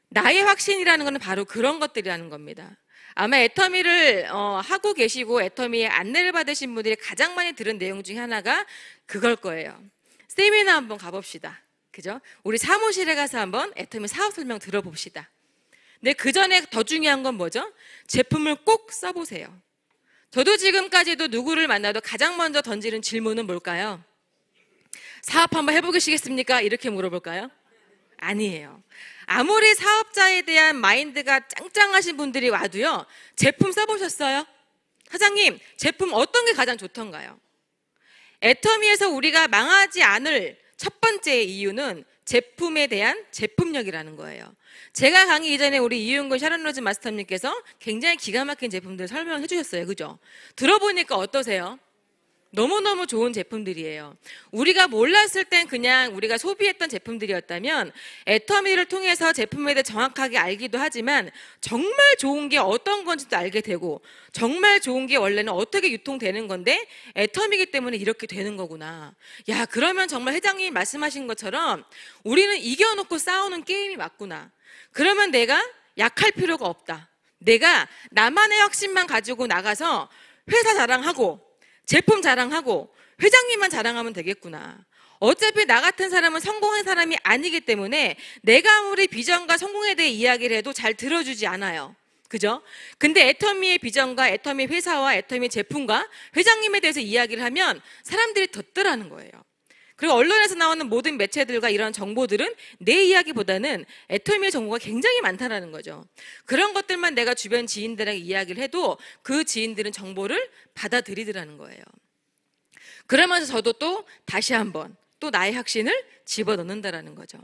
나의 확신이라는 것은 바로 그런 것들이라는 겁니다. 아마 애터미를 하고 계시고 애터미의 안내를 받으신 분들이 가장 많이 들은 내용 중에 하나가 그걸 거예요. 세미나 한번 가봅시다. 그죠? 우리 사무실에 가서 한번 애터미 사업 설명 들어봅시다. 근데 그 전에 더 중요한 건 뭐죠? 제품을 꼭 써보세요. 저도 지금까지도 누구를 만나도 가장 먼저 던지는 질문은 뭘까요? 사업 한번 해보시겠습니까? 이렇게 물어볼까요? 아니에요. 아무리 사업자에 대한 마인드가 짱짱하신 분들이 와도요, 제품 써보셨어요? 사장님, 제품 어떤 게 가장 좋던가요? 애터미에서 우리가 망하지 않을 첫 번째 이유는 제품에 대한 제품력이라는 거예요. 제가 강의 이전에 우리 이윤근 샤론로즈 마스터님께서 굉장히 기가 막힌 제품들 설명해 주셨어요. 그죠? 들어보니까 어떠세요? 너무너무 좋은 제품들이에요. 우리가 몰랐을 땐 그냥 우리가 소비했던 제품들이었다면 애터미를 통해서 제품에 대해 정확하게 알기도 하지만 정말 좋은 게 어떤 건지도 알게 되고, 정말 좋은 게 원래는 어떻게 유통되는 건데 애터미이기 때문에 이렇게 되는 거구나. 야, 그러면 정말 회장님이 말씀하신 것처럼 우리는 이겨놓고 싸우는 게임이 맞구나. 그러면 내가 약할 필요가 없다. 내가 나만의 확신만 가지고 나가서 회사 자랑하고 제품 자랑하고 회장님만 자랑하면 되겠구나. 어차피 나 같은 사람은 성공한 사람이 아니기 때문에 내가 아무리 비전과 성공에 대해 이야기를 해도 잘 들어주지 않아요. 그죠? 근데 애터미의 비전과 애터미 회사와 애터미 제품과 회장님에 대해서 이야기를 하면 사람들이 듣더라는 거예요. 그리고 언론에서 나오는 모든 매체들과 이런 정보들은 내 이야기보다는 애터미의 정보가 굉장히 많다는 거죠. 그런 것들만 내가 주변 지인들에게 이야기를 해도 그 지인들은 정보를 받아들이더라는 거예요. 그러면서 저도 또 다시 한번 또 나의 확신을 집어넣는다라는 거죠.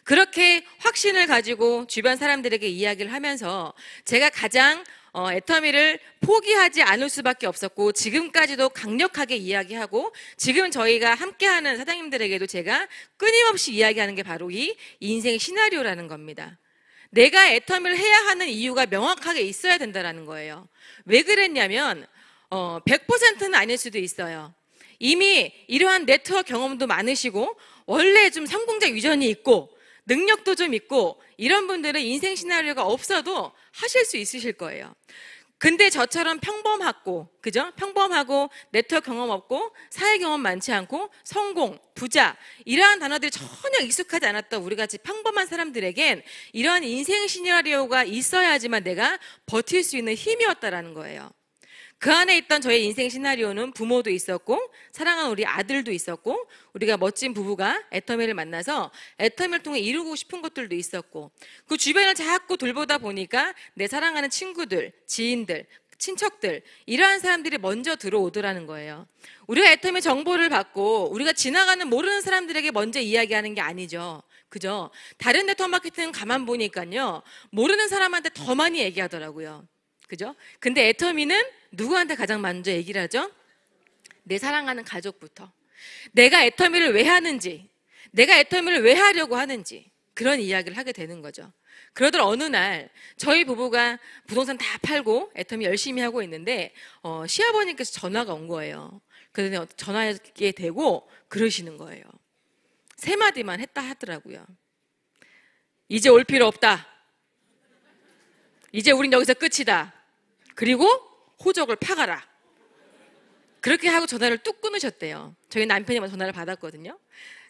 그렇게 확신을 가지고 주변 사람들에게 이야기를 하면서 제가 가장 애터미를 포기하지 않을 수밖에 없었고 지금까지도 강력하게 이야기하고 지금 저희가 함께하는 사장님들에게도 제가 끊임없이 이야기하는 게 바로 이 인생 시나리오라는 겁니다. 내가 애터미를 해야 하는 이유가 명확하게 있어야 된다는 거예요. 왜 그랬냐면 100%는 아닐 수도 있어요. 이미 이러한 네트워크 경험도 많으시고 원래 좀 성공자 위전이 있고 능력도 좀 있고 이런 분들은 인생 시나리오가 없어도 하실 수 있으실 거예요. 근데 저처럼 평범하고, 그죠? 평범하고 네트워크 경험 없고 사회 경험 많지 않고 성공, 부자 이러한 단어들이 전혀 익숙하지 않았던 우리 같이 평범한 사람들에겐 이러한 인생 시나리오가 있어야지만 내가 버틸 수 있는 힘이었다라는 거예요. 그 안에 있던 저의 인생 시나리오는 부모도 있었고 사랑하는 우리 아들도 있었고 우리가 멋진 부부가 애터미를 만나서 애터미를 통해 이루고 싶은 것들도 있었고 그 주변을 자꾸 돌보다 보니까 내 사랑하는 친구들, 지인들, 친척들 이러한 사람들이 먼저 들어오더라는 거예요. 우리가 애터미 정보를 받고 우리가 지나가는 모르는 사람들에게 먼저 이야기하는 게 아니죠. 그죠? 다른 네트워크 마케팅은 가만 보니까요 모르는 사람한테 더 많이 얘기하더라고요. 그죠? 근데 애터미는 누구한테 가장 먼저 얘기를 하죠? 내 사랑하는 가족부터. 내가 애터미를 왜 하는지, 내가 애터미를 왜 하려고 하는지 그런 이야기를 하게 되는 거죠. 그러던 어느 날 저희 부부가 부동산 다 팔고 애터미 열심히 하고 있는데 시아버님께서 전화가 온 거예요. 그래서 전화하게 되고 그러시는 거예요. 세 마디만 했다 하더라고요. 이제 올 필요 없다. 이제 우린 여기서 끝이다. 그리고 호적을 파가라. 그렇게 하고 전화를 뚝 끊으셨대요. 저희 남편이 전화를 받았거든요.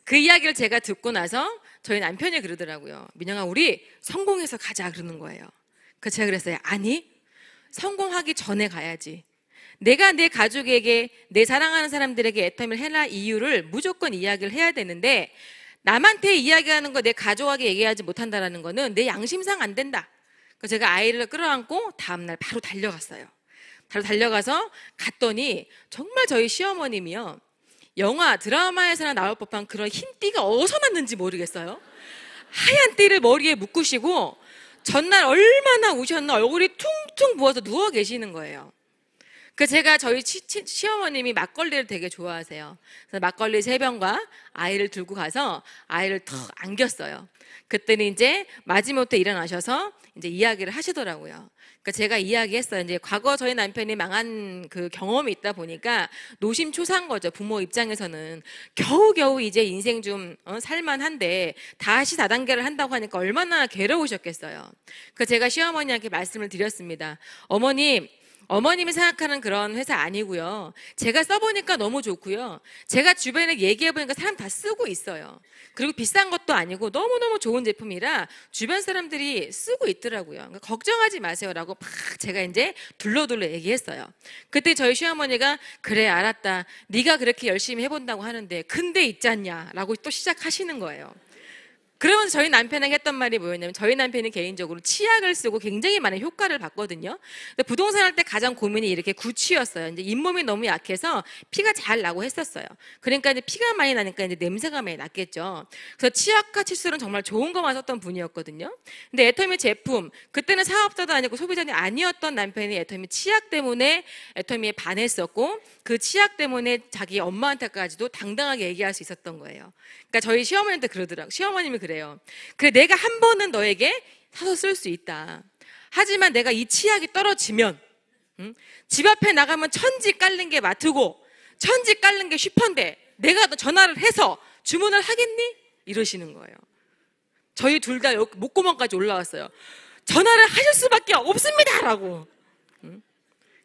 그 이야기를 제가 듣고 나서 저희 남편이 그러더라고요. 민영아, 우리 성공해서 가자 그러는 거예요. 그래서 제가 그랬어요. 아니, 성공하기 전에 가야지. 내가 내 가족에게, 내 사랑하는 사람들에게 애터미를 해라 이유를 무조건 이야기를 해야 되는데 남한테 이야기하는 거 내 가족에게 얘기하지 못한다는 거는 내 양심상 안 된다. 그래서 제가 아이를 끌어안고 다음날 바로 달려갔어요. 바로 달려가서 갔더니 정말 저희 시어머님이요. 영화, 드라마에서나 나올 법한 그런 흰 띠가 어디서 났는지 모르겠어요. 하얀 띠를 머리에 묶으시고 전날 얼마나 우셨나 얼굴이 퉁퉁 부어서 누워 계시는 거예요. 그 제가 저희 시어머님이 막걸리를 되게 좋아하세요. 그래서 막걸리 3병과 아이를 들고 가서 아이를 턱 안겼어요. 그랬더니 이제 마지못해 일어나셔서 이제 이야기를 하시더라고요. 그러니까 제가 이야기했어요. 이제 과거 저희 남편이 망한 그 경험이 있다 보니까 노심초사한 거죠. 부모 입장에서는 겨우겨우 이제 인생 좀 살만한데 다시 다단계를 한다고 하니까 얼마나 괴로우셨겠어요. 그래서 제가 시어머니한테 말씀을 드렸습니다. 어머님이 생각하는 그런 회사 아니고요. 제가 써보니까 너무 좋고요. 제가 주변에 얘기해보니까 사람 다 쓰고 있어요. 그리고 비싼 것도 아니고 너무너무 좋은 제품이라 주변 사람들이 쓰고 있더라고요. 그러니까 걱정하지 마세요라고 막 제가 이제 둘러둘러 얘기했어요. 그때 저희 시어머니가 그래 알았다. 네가 그렇게 열심히 해본다고 하는데 근데 있잖냐라고 또 시작하시는 거예요. 그러면서 저희 남편에게 했던 말이 뭐였냐면 저희 남편이 개인적으로 치약을 쓰고 굉장히 많은 효과를 봤거든요. 근데 부동산 할 때 가장 고민이 이렇게 구취였어요. 이제 잇몸이 너무 약해서 피가 잘 나고 했었어요. 그러니까 이제 피가 많이 나니까 이제 냄새가 많이 났겠죠. 그래서 치약과 칫솔은 정말 좋은 것만 썼던 분이었거든요. 근데 애터미 제품, 그때는 사업자도 아니고 소비자는 아니었던 남편이 애터미 치약 때문에 애터미에 반했었고 그 치약 때문에 자기 엄마한테까지도 당당하게 얘기할 수 있었던 거예요. 그러니까 저희 시어머니한테 그러더라고요. 시어머님이 그래요. 그래, 내가 한 번은 너에게 사서 쓸 수 있다. 하지만 내가 이 치약이 떨어지면 집 앞에 나가면 천지 깔는 게 마트고 천지 깔는 게 슈퍼인데 내가 너 전화를 해서 주문을 하겠니? 이러시는 거예요. 저희 둘 다 목구멍까지 올라왔어요. 전화를 하실 수밖에 없습니다! 라고.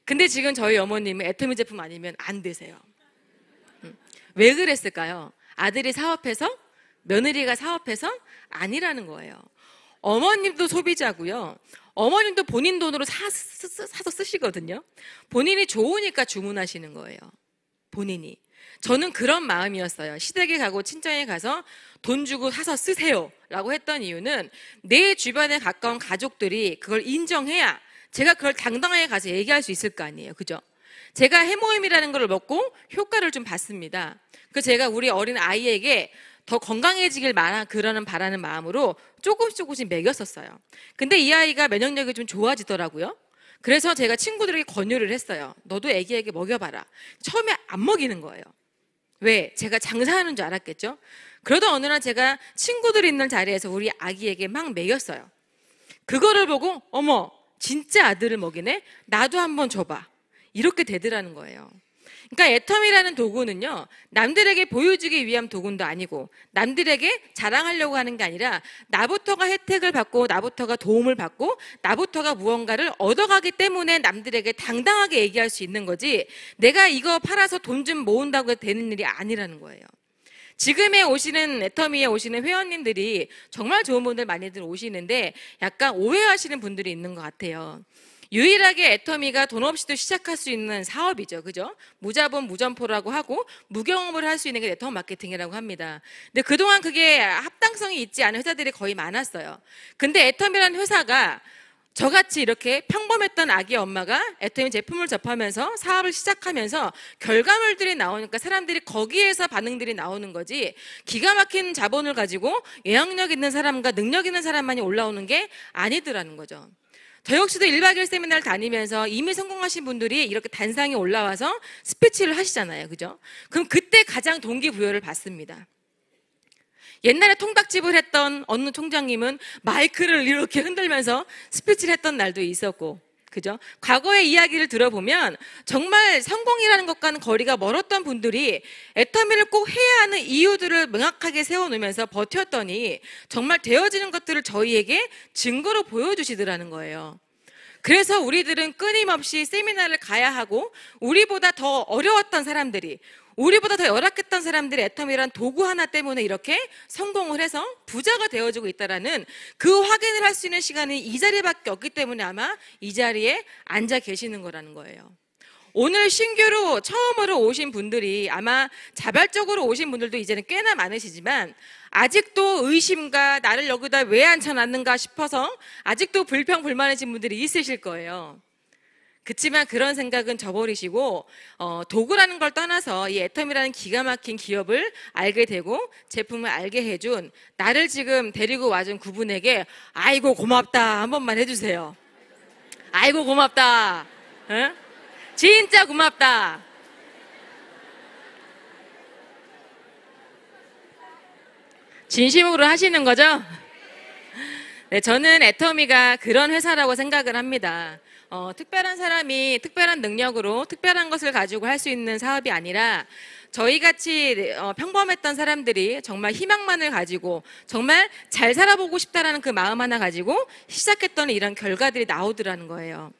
근데 지금 저희 어머님은 애터미 제품 아니면 안 되세요. 왜 그랬을까요? 아들이 사업해서? 며느리가 사업해서? 아니라는 거예요. 어머님도 소비자고요. 어머님도 본인 돈으로 사서 쓰시거든요. 본인이 좋으니까 주문하시는 거예요. 본인이. 저는 그런 마음이었어요. 시댁에 가고 친정에 가서 돈 주고 사서 쓰세요 라고 했던 이유는 내 주변에 가까운 가족들이 그걸 인정해야 제가 그걸 당당하게 가서 얘기할 수 있을 거 아니에요. 그죠? 제가 해모임이라는 걸 먹고 효과를 좀 봤습니다. 그래서 제가 우리 어린 아이에게 더 건강해지길 바라는 마음으로 조금씩 먹였었어요. 근데 이 아이가 면역력이 좀 좋아지더라고요. 그래서 제가 친구들에게 권유를 했어요. 너도 애기에게 먹여봐라. 처음에 안 먹이는 거예요. 왜? 제가 장사하는 줄 알았겠죠? 그러다 어느 날 제가 친구들이 있는 자리에서 우리 아기에게 막 먹였어요. 그거를 보고 어머 진짜 아들을 먹이네? 나도 한번 줘봐. 이렇게 되더라는 거예요. 그러니까 애텀이라는 도구는요, 남들에게 보여주기 위한 도구도 아니고 남들에게 자랑하려고 하는 게 아니라 나부터가 혜택을 받고 나부터가 도움을 받고 나부터가 무언가를 얻어가기 때문에 남들에게 당당하게 얘기할 수 있는 거지, 내가 이거 팔아서 돈 좀 모은다고 되는 일이 아니라는 거예요. 지금에 오시는 애터미에 오시는 회원님들이 정말 좋은 분들 많이들 오시는데 약간 오해하시는 분들이 있는 것 같아요. 유일하게 애터미가 돈 없이도 시작할 수 있는 사업이죠. 그죠? 무자본 무점포라고 하고 무경험을 할 수 있는 게 네트워크 마케팅이라고 합니다. 근데 그동안 그게 합당성이 있지 않은 회사들이 거의 많았어요. 근데 애터미라는 회사가 저같이 이렇게 평범했던 아기 엄마가 애터미 제품을 접하면서 사업을 시작하면서 결과물들이 나오니까 사람들이 거기에서 반응들이 나오는 거지, 기가 막힌 자본을 가지고 영향력 있는 사람과 능력 있는 사람만이 올라오는 게 아니더라는 거죠. 저 역시도 1박 2일 세미나를 다니면서 이미 성공하신 분들이 이렇게 단상에 올라와서 스피치를 하시잖아요. 그죠? 그럼 그때 가장 동기부여를 받습니다. 옛날에 통닭집을 했던 어느 총장님은 마이크를 이렇게 흔들면서 스피치를 했던 날도 있었고, 그죠? 과거의 이야기를 들어보면 정말 성공이라는 것과는 거리가 멀었던 분들이 애터미를 꼭 해야 하는 이유들을 명확하게 세워놓으면서 버텼더니 정말 되어지는 것들을 저희에게 증거로 보여주시더라는 거예요. 그래서 우리들은 끊임없이 세미나를 가야 하고, 우리보다 더 어려웠던 사람들이, 우리보다 더 열악했던 사람들이 애터미란 도구 하나 때문에 이렇게 성공을 해서 부자가 되어지고 있다는 그 확인을 할 수 있는 시간이 이 자리밖에 없기 때문에 아마 이 자리에 앉아 계시는 거라는 거예요. 오늘 신규로 처음으로 오신 분들이, 아마 자발적으로 오신 분들도 이제는 꽤나 많으시지만 아직도 의심과 나를 여기다 왜 앉혀놨는가 싶어서 아직도 불평불만하신 분들이 있으실 거예요. 그렇지만 그런 생각은 저버리시고 도구라는 걸 떠나서 이 애텀이라는 기가 막힌 기업을 알게 되고 제품을 알게 해준 나를 지금 데리고 와준 그분에게 아이고 고맙다 한 번만 해주세요. 아이고 고맙다. 응? 진짜 고맙다. 진심으로 하시는 거죠? 네, 저는 애터미가 그런 회사라고 생각을 합니다. 특별한 사람이 특별한 능력으로 특별한 것을 가지고 할 수 있는 사업이 아니라 저희같이 평범했던 사람들이 정말 희망만을 가지고 정말 잘 살아보고 싶다라는 그 마음 하나 가지고 시작했던 이런 결과들이 나오더라는 거예요.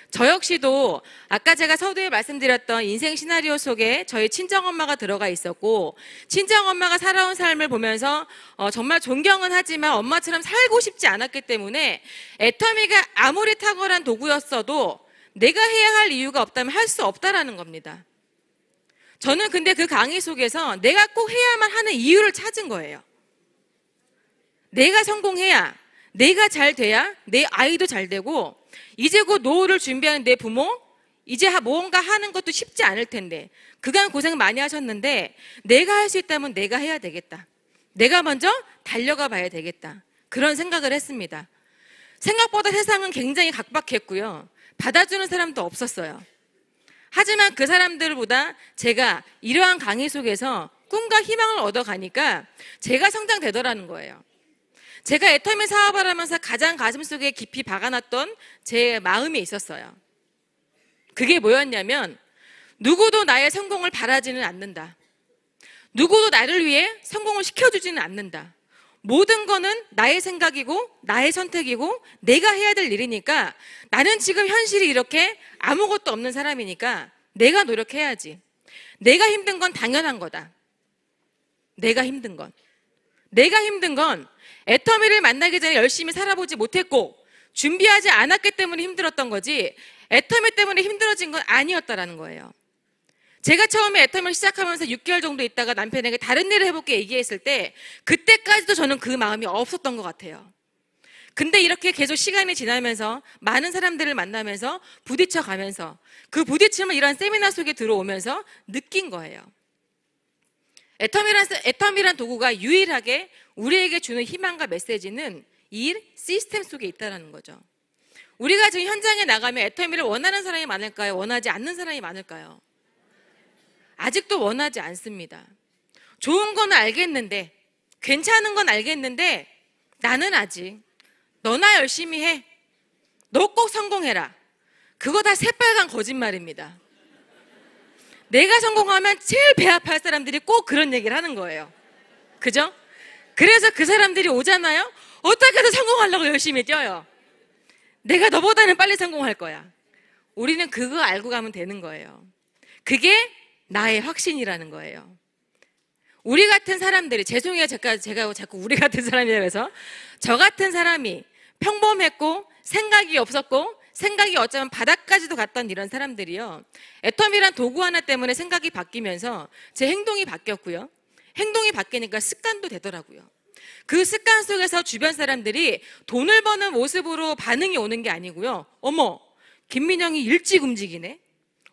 저 역시도 아까 제가 서두에 말씀드렸던 인생 시나리오 속에 저희 친정엄마가 들어가 있었고, 친정엄마가 살아온 삶을 보면서 정말 존경은 하지만 엄마처럼 살고 싶지 않았기 때문에 애터미가 아무리 탁월한 도구였어도 내가 해야 할 이유가 없다면 할 수 없다라는 겁니다. 저는 근데 그 강의 속에서 내가 꼭 해야만 하는 이유를 찾은 거예요. 내가 성공해야, 내가 잘 돼야 내 아이도 잘 되고, 이제 곧 노후를 준비하는 내 부모, 이제 뭔가 하는 것도 쉽지 않을 텐데, 그간 고생 많이 하셨는데 내가 할 수 있다면 내가 해야 되겠다. 내가 먼저 달려가 봐야 되겠다. 그런 생각을 했습니다. 생각보다 세상은 굉장히 각박했고요. 받아주는 사람도 없었어요. 하지만 그 사람들보다 제가 이러한 강의 속에서 꿈과 희망을 얻어가니까 제가 성장되더라는 거예요. 제가 애터미 사업을 하면서 가장 가슴속에 깊이 박아놨던 제 마음이 있었어요. 그게 뭐였냐면, 누구도 나의 성공을 바라지는 않는다. 누구도 나를 위해 성공을 시켜주지는 않는다. 모든 거는 나의 생각이고 나의 선택이고 내가 해야 될 일이니까, 나는 지금 현실이 이렇게 아무것도 없는 사람이니까 내가 노력해야지. 내가 힘든 건 당연한 거다. 내가 힘든 건 애터미를 만나기 전에 열심히 살아보지 못했고 준비하지 않았기 때문에 힘들었던 거지, 애터미 때문에 힘들어진 건 아니었다라는 거예요. 제가 처음에 애터미를 시작하면서 6개월 정도 있다가 남편에게 다른 일을 해볼게 얘기했을 때 그때까지도 저는 그 마음이 없었던 것 같아요. 근데 이렇게 계속 시간이 지나면서 많은 사람들을 만나면서 부딪혀가면서 그 부딪힘을 이런 세미나 속에 들어오면서 느낀 거예요. 애터미란 도구가 유일하게 우리에게 주는 희망과 메시지는 이 시스템 속에 있다는 거죠. 우리가 지금 현장에 나가면 애터미를 원하는 사람이 많을까요? 원하지 않는 사람이 많을까요? 아직도 원하지 않습니다. 좋은 건 알겠는데, 괜찮은 건 알겠는데, 나는 아직 너나 열심히 해. 너 꼭 성공해라. 그거 다 새빨간 거짓말입니다. 내가 성공하면 제일 배 아파할 사람들이 꼭 그런 얘기를 하는 거예요. 그죠? 그래서 그 사람들이 오잖아요? 어떻게든 성공하려고 열심히 뛰어요. 내가 너보다는 빨리 성공할 거야. 우리는 그거 알고 가면 되는 거예요. 그게 나의 확신이라는 거예요. 우리 같은 사람들이, 죄송해요. 제가 자꾸 우리 같은 사람이라고 해서, 저 같은 사람이 평범했고 생각이 없었고 생각이 어쩌면 바닥까지도 갔던 이런 사람들이요, 애터미란 도구 하나 때문에 생각이 바뀌면서 제 행동이 바뀌었고요. 행동이 바뀌니까 습관도 되더라고요. 그 습관 속에서 주변 사람들이 돈을 버는 모습으로 반응이 오는 게 아니고요. 어머, 김민영이 일찍 움직이네.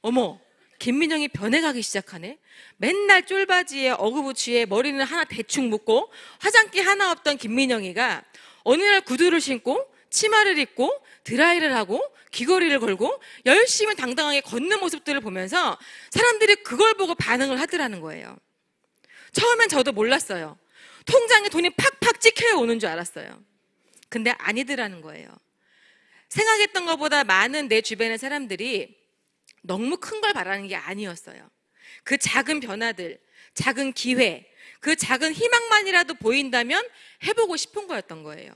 어머, 김민영이 변해가기 시작하네. 맨날 쫄바지에 어그부츠에 머리는 하나 대충 묶고 화장기 하나 없던 김민영이가 어느 날 구두를 신고 치마를 입고 드라이를 하고 귀걸이를 걸고 열심히 당당하게 걷는 모습들을 보면서 사람들이 그걸 보고 반응을 하더라는 거예요. 처음엔 저도 몰랐어요. 통장에 돈이 팍팍 찍혀 오는 줄 알았어요. 근데 아니더라는 거예요. 생각했던 것보다 많은 내 주변의 사람들이 너무 큰 걸 바라는 게 아니었어요. 그 작은 변화들, 작은 기회, 그 작은 희망만이라도 보인다면 해보고 싶은 거였던 거예요.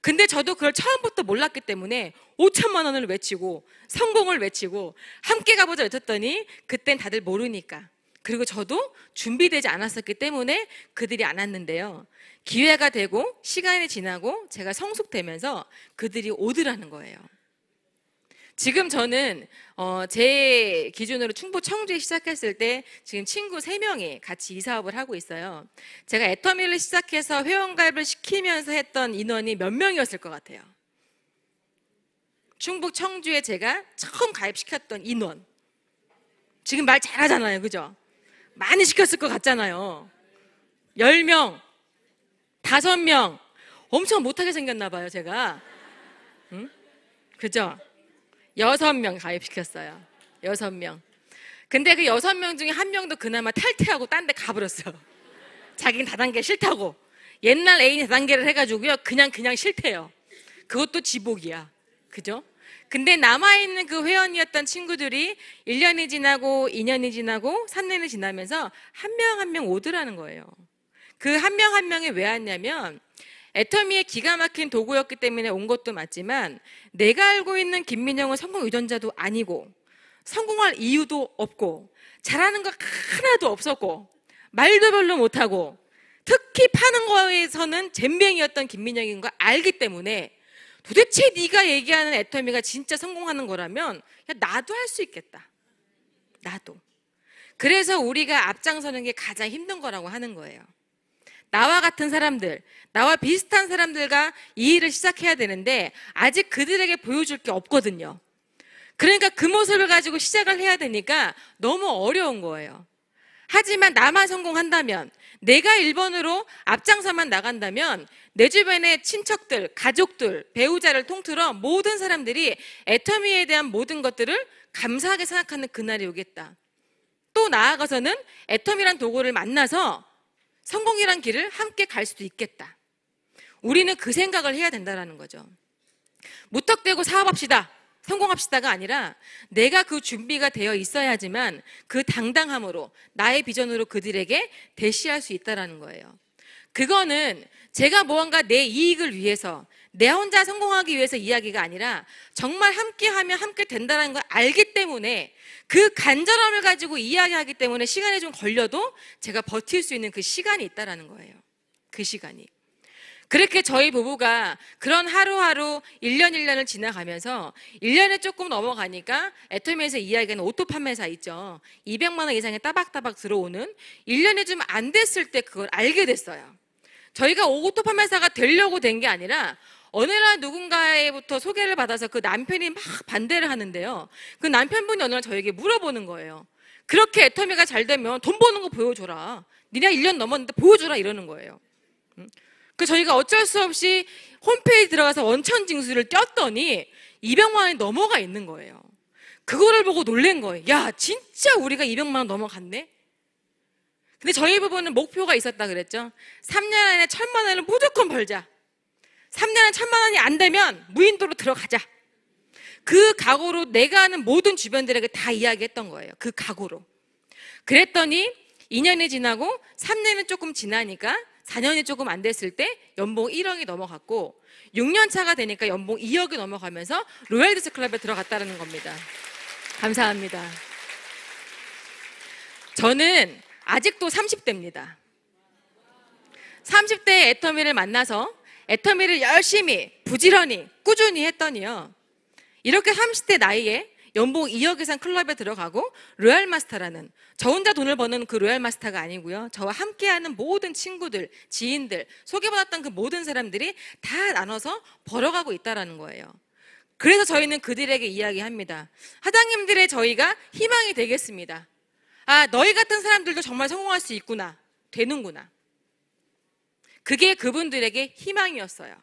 근데 저도 그걸 처음부터 몰랐기 때문에 5천만 원을 외치고 성공을 외치고 함께 가보자 외쳤더니 그땐 다들 모르니까, 그리고 저도 준비되지 않았었기 때문에 그들이 안 왔는데요, 기회가 되고 시간이 지나고 제가 성숙되면서 그들이 오더라는 거예요. 지금 저는 제 기준으로 충북 청주에 시작했을 때 지금 친구 3명이 같이 이 사업을 하고 있어요. 제가 애터미를 시작해서 회원가입을 시키면서 했던 인원이 몇 명이었을 것 같아요? 충북 청주에 제가 처음 가입시켰던 인원, 지금 말 잘하잖아요, 그죠? 많이 시켰을 것 같잖아요. 10명, 5명, 엄청 못하게 생겼나 봐요, 제가. 응? 그죠? 6명 가입시켰어요. 6명. 근데 그 6명 중에 1명도 그나마 탈퇴하고 딴 데 가버렸어요. 자기는 다단계 싫다고. 옛날 애인이 다단계를 해가지고요, 그냥 싫대요. 그것도 지복이야. 그죠? 근데 남아있는 그 회원이었던 친구들이 1년이 지나고 2년이 지나고 3년이 지나면서 한 명 한 명 오더라는 거예요. 그 한 명 한 명이 왜 왔냐면, 애터미의 기가 막힌 도구였기 때문에 온 것도 맞지만, 내가 알고 있는 김민영은 성공 유전자도 아니고 성공할 이유도 없고 잘하는 거 하나도 없었고 말도 별로 못하고 특히 파는 거에서는 젬병이었던 김민영인 거 알기 때문에, 도대체 네가 얘기하는 애터미가 진짜 성공하는 거라면 야, 나도 할 수 있겠다. 나도. 그래서 우리가 앞장서는 게 가장 힘든 거라고 하는 거예요. 나와 같은 사람들, 나와 비슷한 사람들과 이 일을 시작해야 되는데 아직 그들에게 보여줄 게 없거든요. 그러니까 그 모습을 가지고 시작을 해야 되니까 너무 어려운 거예요. 하지만 나만 성공한다면, 내가 1번으로 앞장서만 나간다면 내 주변의 친척들, 가족들, 배우자를 통틀어 모든 사람들이 애터미에 대한 모든 것들을 감사하게 생각하는 그날이 오겠다. 또 나아가서는 애터미란 도구를 만나서 성공이란 길을 함께 갈 수도 있겠다. 우리는 그 생각을 해야 된다는 거죠. 무턱대고 사업합시다, 성공합시다가 아니라 내가 그 준비가 되어 있어야지만 그 당당함으로 나의 비전으로 그들에게 대시할 수 있다는 거예요. 그거는 제가 무언가 내 이익을 위해서, 내 혼자 성공하기 위해서 이야기가 아니라 정말 함께하면 함께 된다는 걸 알기 때문에, 그 간절함을 가지고 이야기하기 때문에 시간이 좀 걸려도 제가 버틸 수 있는 그 시간이 있다는 거예요. 그 시간이. 그렇게 저희 부부가 그런 하루하루 1년 1년을 지나가면서 1년에 조금 넘어가니까 애터미에서 이야기하는 오토 판매사 있죠. 200만 원 이상의 따박따박 들어오는, 1년이 좀 안 됐을 때 그걸 알게 됐어요. 저희가 오토 판매사가 되려고 된 게 아니라 어느 날 누군가에부터 소개를 받아서 그 남편이 막 반대를 하는데요, 그 남편분이 어느 날 저에게 물어보는 거예요. 그렇게 애터미가 잘 되면 돈 버는 거 보여줘라. 니네 1년 넘었는데 보여줘라, 이러는 거예요. 그 저희가 어쩔 수 없이 홈페이지 들어가서 원천징수를 띄었더니 200만 원이 넘어가 있는 거예요. 그거를 보고 놀란 거예요. 야, 진짜 우리가 200만 원 넘어갔네? 근데 저희 부부는 목표가 있었다 그랬죠. 3년 안에 1,000만 원을 무조건 벌자. 3년에 1,000만 원이 안 되면 무인도로 들어가자. 그 각오로 내가 아는 모든 주변들에게 다 이야기했던 거예요. 그 각오로. 그랬더니 2년이 지나고 3년이 조금 지나니까 4년이 조금 안 됐을 때 연봉 1억이 넘어갔고 6년 차가 되니까 연봉 2억이 넘어가면서 로얄디스 클럽에 들어갔다는 겁니다. 감사합니다. 저는 아직도 30대입니다. 30대에 애터미를 만나서 애터미를 열심히 부지런히 꾸준히 했더니요. 이렇게 30대 나이에 연봉 2억 이상 클럽에 들어가고 로얄마스터라는, 저 혼자 돈을 버는 그 로얄마스터가 아니고요. 저와 함께하는 모든 친구들, 지인들, 소개받았던 그 모든 사람들이 다 나눠서 벌어가고 있다는 거예요. 그래서 저희는 그들에게 이야기합니다. 사장님들의 저희가 희망이 되겠습니다. 아, 너희 같은 사람들도 정말 성공할 수 있구나. 되는구나. 그게 그분들에게 희망이었어요.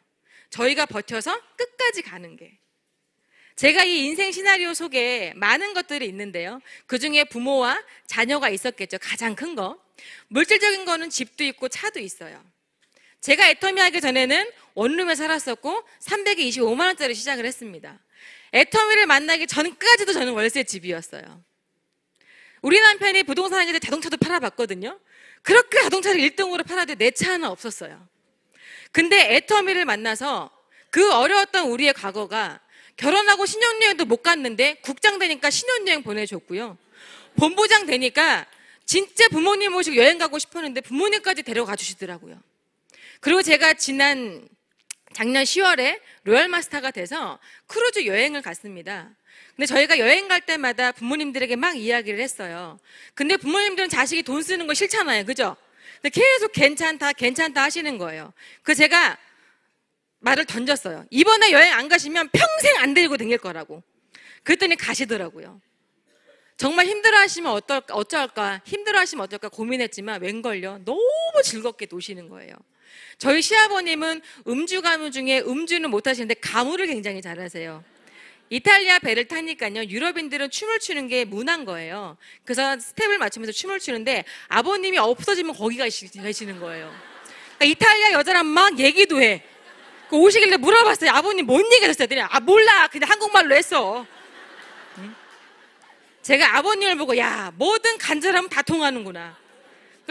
저희가 버텨서 끝까지 가는 게. 제가 이 인생 시나리오 속에 많은 것들이 있는데요. 그중에 부모와 자녀가 있었겠죠. 가장 큰 거. 물질적인 거는 집도 있고 차도 있어요. 제가 애터미 하기 전에는 원룸에 살았었고 325만 원짜리 시작을 했습니다. 애터미를 만나기 전까지도 저는 월세 집이었어요. 우리 남편이 부동산 하는데 자동차도 팔아봤거든요. 그렇게 자동차를 1등으로 팔아도 내 차 하나 없었어요. 근데 애터미를 만나서 그 어려웠던 우리의 과거가 결혼하고 신혼여행도 못 갔는데 국장 되니까 신혼여행 보내줬고요. 본부장 되니까 진짜 부모님 모시고 여행 가고 싶었는데 부모님까지 데려가 주시더라고요. 그리고 제가 작년 10월에 로얄마스터가 돼서 크루즈 여행을 갔습니다. 근데 저희가 여행 갈 때마다 부모님들에게 막 이야기를 했어요. 근데 부모님들은 자식이 돈 쓰는 거 싫잖아요. 그죠? 근데 계속 괜찮다, 괜찮다 하시는 거예요. 그래서 제가 말을 던졌어요. 이번에 여행 안 가시면 평생 안 데리고 다닐 거라고. 그랬더니 가시더라고요. 정말 힘들어하시면 어쩔까, 힘들어하시면 어떨까 고민했지만 웬걸요? 너무 즐겁게 노시는 거예요. 저희 시아버님은 음주 가무 중에 음주는 못하시는데 가무를 굉장히 잘하세요. 이탈리아 배를 타니까요, 유럽인들은 춤을 추는 게 문화인 거예요. 그래서 스텝을 맞추면서 춤을 추는데 아버님이 없어지면 거기 가시는 거예요. 그러니까 이탈리아 여자랑 막 얘기도 해. 오시길래 물어봤어요. 아버님 뭔 얘기 하셨어요? 아, 몰라. 그냥 한국말로 했어. 제가 아버님을 보고, 야, 뭐든 간절하면 다 통하는구나.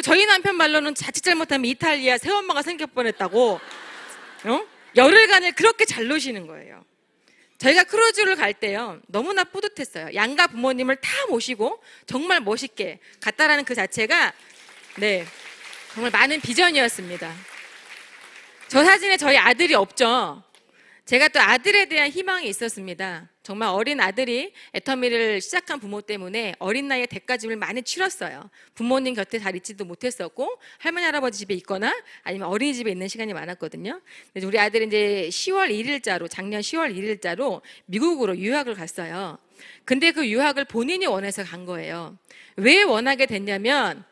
저희 남편 말로는 자칫 잘못하면 이탈리아 새엄마가 생길 뻔했다고. 열흘간을 그렇게 잘 노시는 거예요. 저희가 크루즈를 갈 때요, 너무나 뿌듯했어요. 양가 부모님을 다 모시고 정말 멋있게 갔다라는 그 자체가, 네, 정말 많은 비전이었습니다. 저 사진에 저희 아들이 없죠. 제가 또 아들에 대한 희망이 있었습니다. 정말 어린 아들이 애터미를 시작한 부모 때문에 어린 나이에 대가집을 많이 치렀어요. 부모님 곁에 잘 있지도 못했었고 할머니 할아버지 집에 있거나 아니면 어린이집에 있는 시간이 많았거든요. 근데 우리 아들이 이제 작년 10월 1일자로 미국으로 유학을 갔어요. 근데 그 유학을 본인이 원해서 간 거예요. 왜 원하게 됐냐면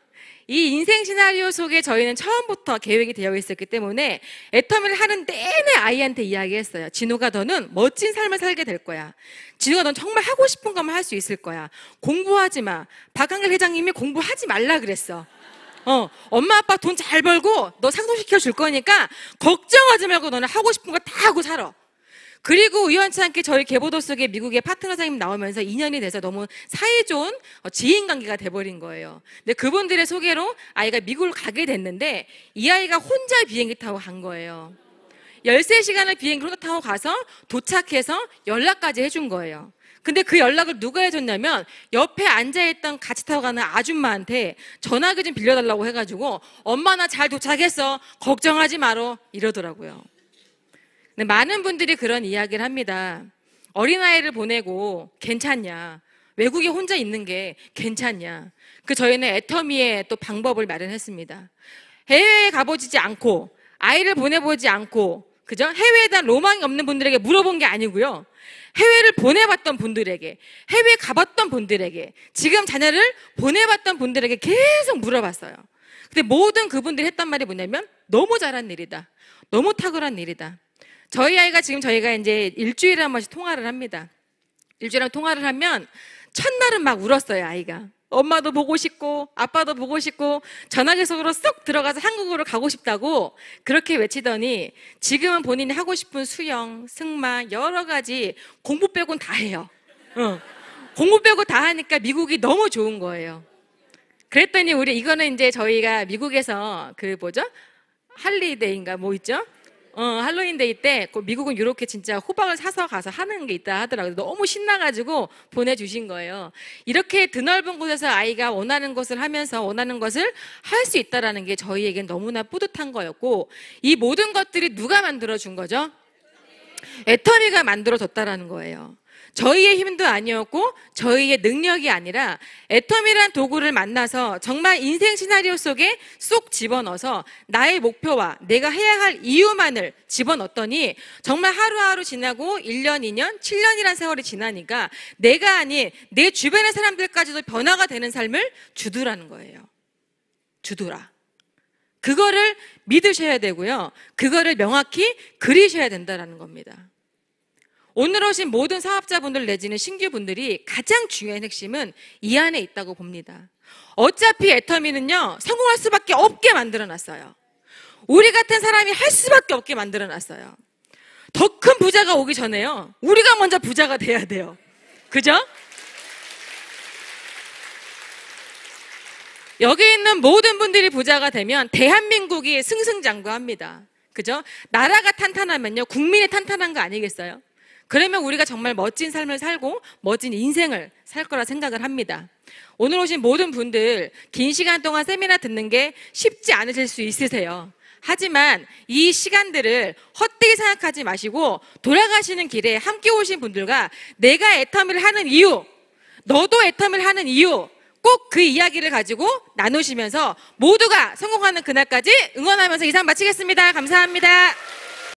이 인생 시나리오 속에 저희는 처음부터 계획이 되어 있었기 때문에 애터미를 하는 내내 아이한테 이야기했어요. 진우가 너는 멋진 삶을 살게 될 거야. 진우가 넌 정말 하고 싶은 것만 할 수 있을 거야. 공부하지 마. 박한길 회장님이 공부하지 말라 그랬어. 엄마 아빠 돈 잘 벌고 너 상속시켜 줄 거니까 걱정하지 말고 너는 하고 싶은 거 다 하고 살아. 그리고 우연치 않게 저희 계보도 속에 미국의 파트너 사장님 나오면서 2년이 돼서 너무 사이좋은 지인 관계가 돼버린 거예요. 근데 그분들의 소개로 아이가 미국을 가게 됐는데 이 아이가 혼자 비행기 타고 간 거예요. 13시간을 비행기 혼자 타고 가서 도착해서 연락까지 해준 거예요. 근데 그 연락을 누가 해줬냐면 옆에 앉아있던 같이 타고 가는 아줌마한테 전화기 좀 빌려달라고 해가지고 엄마 나 잘 도착했어. 걱정하지 마라 이러더라고요. 근데 많은 분들이 그런 이야기를 합니다. 어린아이를 보내고 괜찮냐? 외국에 혼자 있는 게 괜찮냐? 저희는 애터미의 또 방법을 마련했습니다. 해외에 가보지 않고 아이를 보내보지 않고 그죠? 해외에 대한 로망이 없는 분들에게 물어본 게 아니고요. 해외를 보내봤던 분들에게, 해외에 가봤던 분들에게, 지금 자녀를 보내봤던 분들에게 계속 물어봤어요. 근데 모든 그분들이 했던 말이 뭐냐면 너무 잘한 일이다. 너무 탁월한 일이다. 저희 아이가 지금 저희가 이제 일주일에 한 번씩 통화를 합니다. 일주일에 통화를 하면 첫날은 막 울었어요, 아이가. 엄마도 보고 싶고 아빠도 보고 싶고 전화기 속으로 쏙 들어가서 한국으로 가고 싶다고 그렇게 외치더니 지금은 본인이 하고 싶은 수영, 승마 여러 가지 공부 빼고는 다 해요. 공부 빼고 다 하니까 미국이 너무 좋은 거예요. 그랬더니 이거는 이제 저희가 미국에서 그 뭐죠? 할리데이인가 뭐 있죠? 할로윈데이 때 미국은 이렇게 진짜 호박을 사서 가서 하는 게 있다 하더라고요. 너무 신나가지고 보내주신 거예요. 이렇게 드넓은 곳에서 아이가 원하는 것을 하면서 원하는 것을 할 수 있다는 게 저희에겐 너무나 뿌듯한 거였고, 이 모든 것들이 누가 만들어준 거죠? 애터미가 만들어줬다라는 거예요. 저희의 힘도 아니었고 저희의 능력이 아니라 애터미란 도구를 만나서 정말 인생 시나리오 속에 쏙 집어넣어서 나의 목표와 내가 해야 할 이유만을 집어넣었더니 정말 하루하루 지나고 1년, 2년, 7년이란 세월이 지나니까 내가 아닌 내 주변의 사람들까지도 변화가 되는 삶을 주더라는 거예요. 주더라. 그거를 믿으셔야 되고요. 그거를 명확히 그리셔야 된다는 겁니다. 오늘 오신 모든 사업자분들 내지는 신규분들이 가장 중요한 핵심은 이 안에 있다고 봅니다. 어차피 애터미는요, 성공할 수밖에 없게 만들어놨어요. 우리 같은 사람이 할 수밖에 없게 만들어놨어요. 더 큰 부자가 오기 전에요, 우리가 먼저 부자가 돼야 돼요. 그죠? 여기 있는 모든 분들이 부자가 되면 대한민국이 승승장구합니다. 그죠? 나라가 탄탄하면요, 국민이 탄탄한 거 아니겠어요? 그러면 우리가 정말 멋진 삶을 살고 멋진 인생을 살 거라 생각을 합니다. 오늘 오신 모든 분들 긴 시간 동안 세미나 듣는 게 쉽지 않으실 수 있으세요. 하지만 이 시간들을 헛되이 생각하지 마시고 돌아가시는 길에 함께 오신 분들과 내가 애터미를 하는 이유, 너도 애터미를 하는 이유, 꼭 그 이야기를 가지고 나누시면서 모두가 성공하는 그날까지 응원하면서 이상 마치겠습니다. 감사합니다.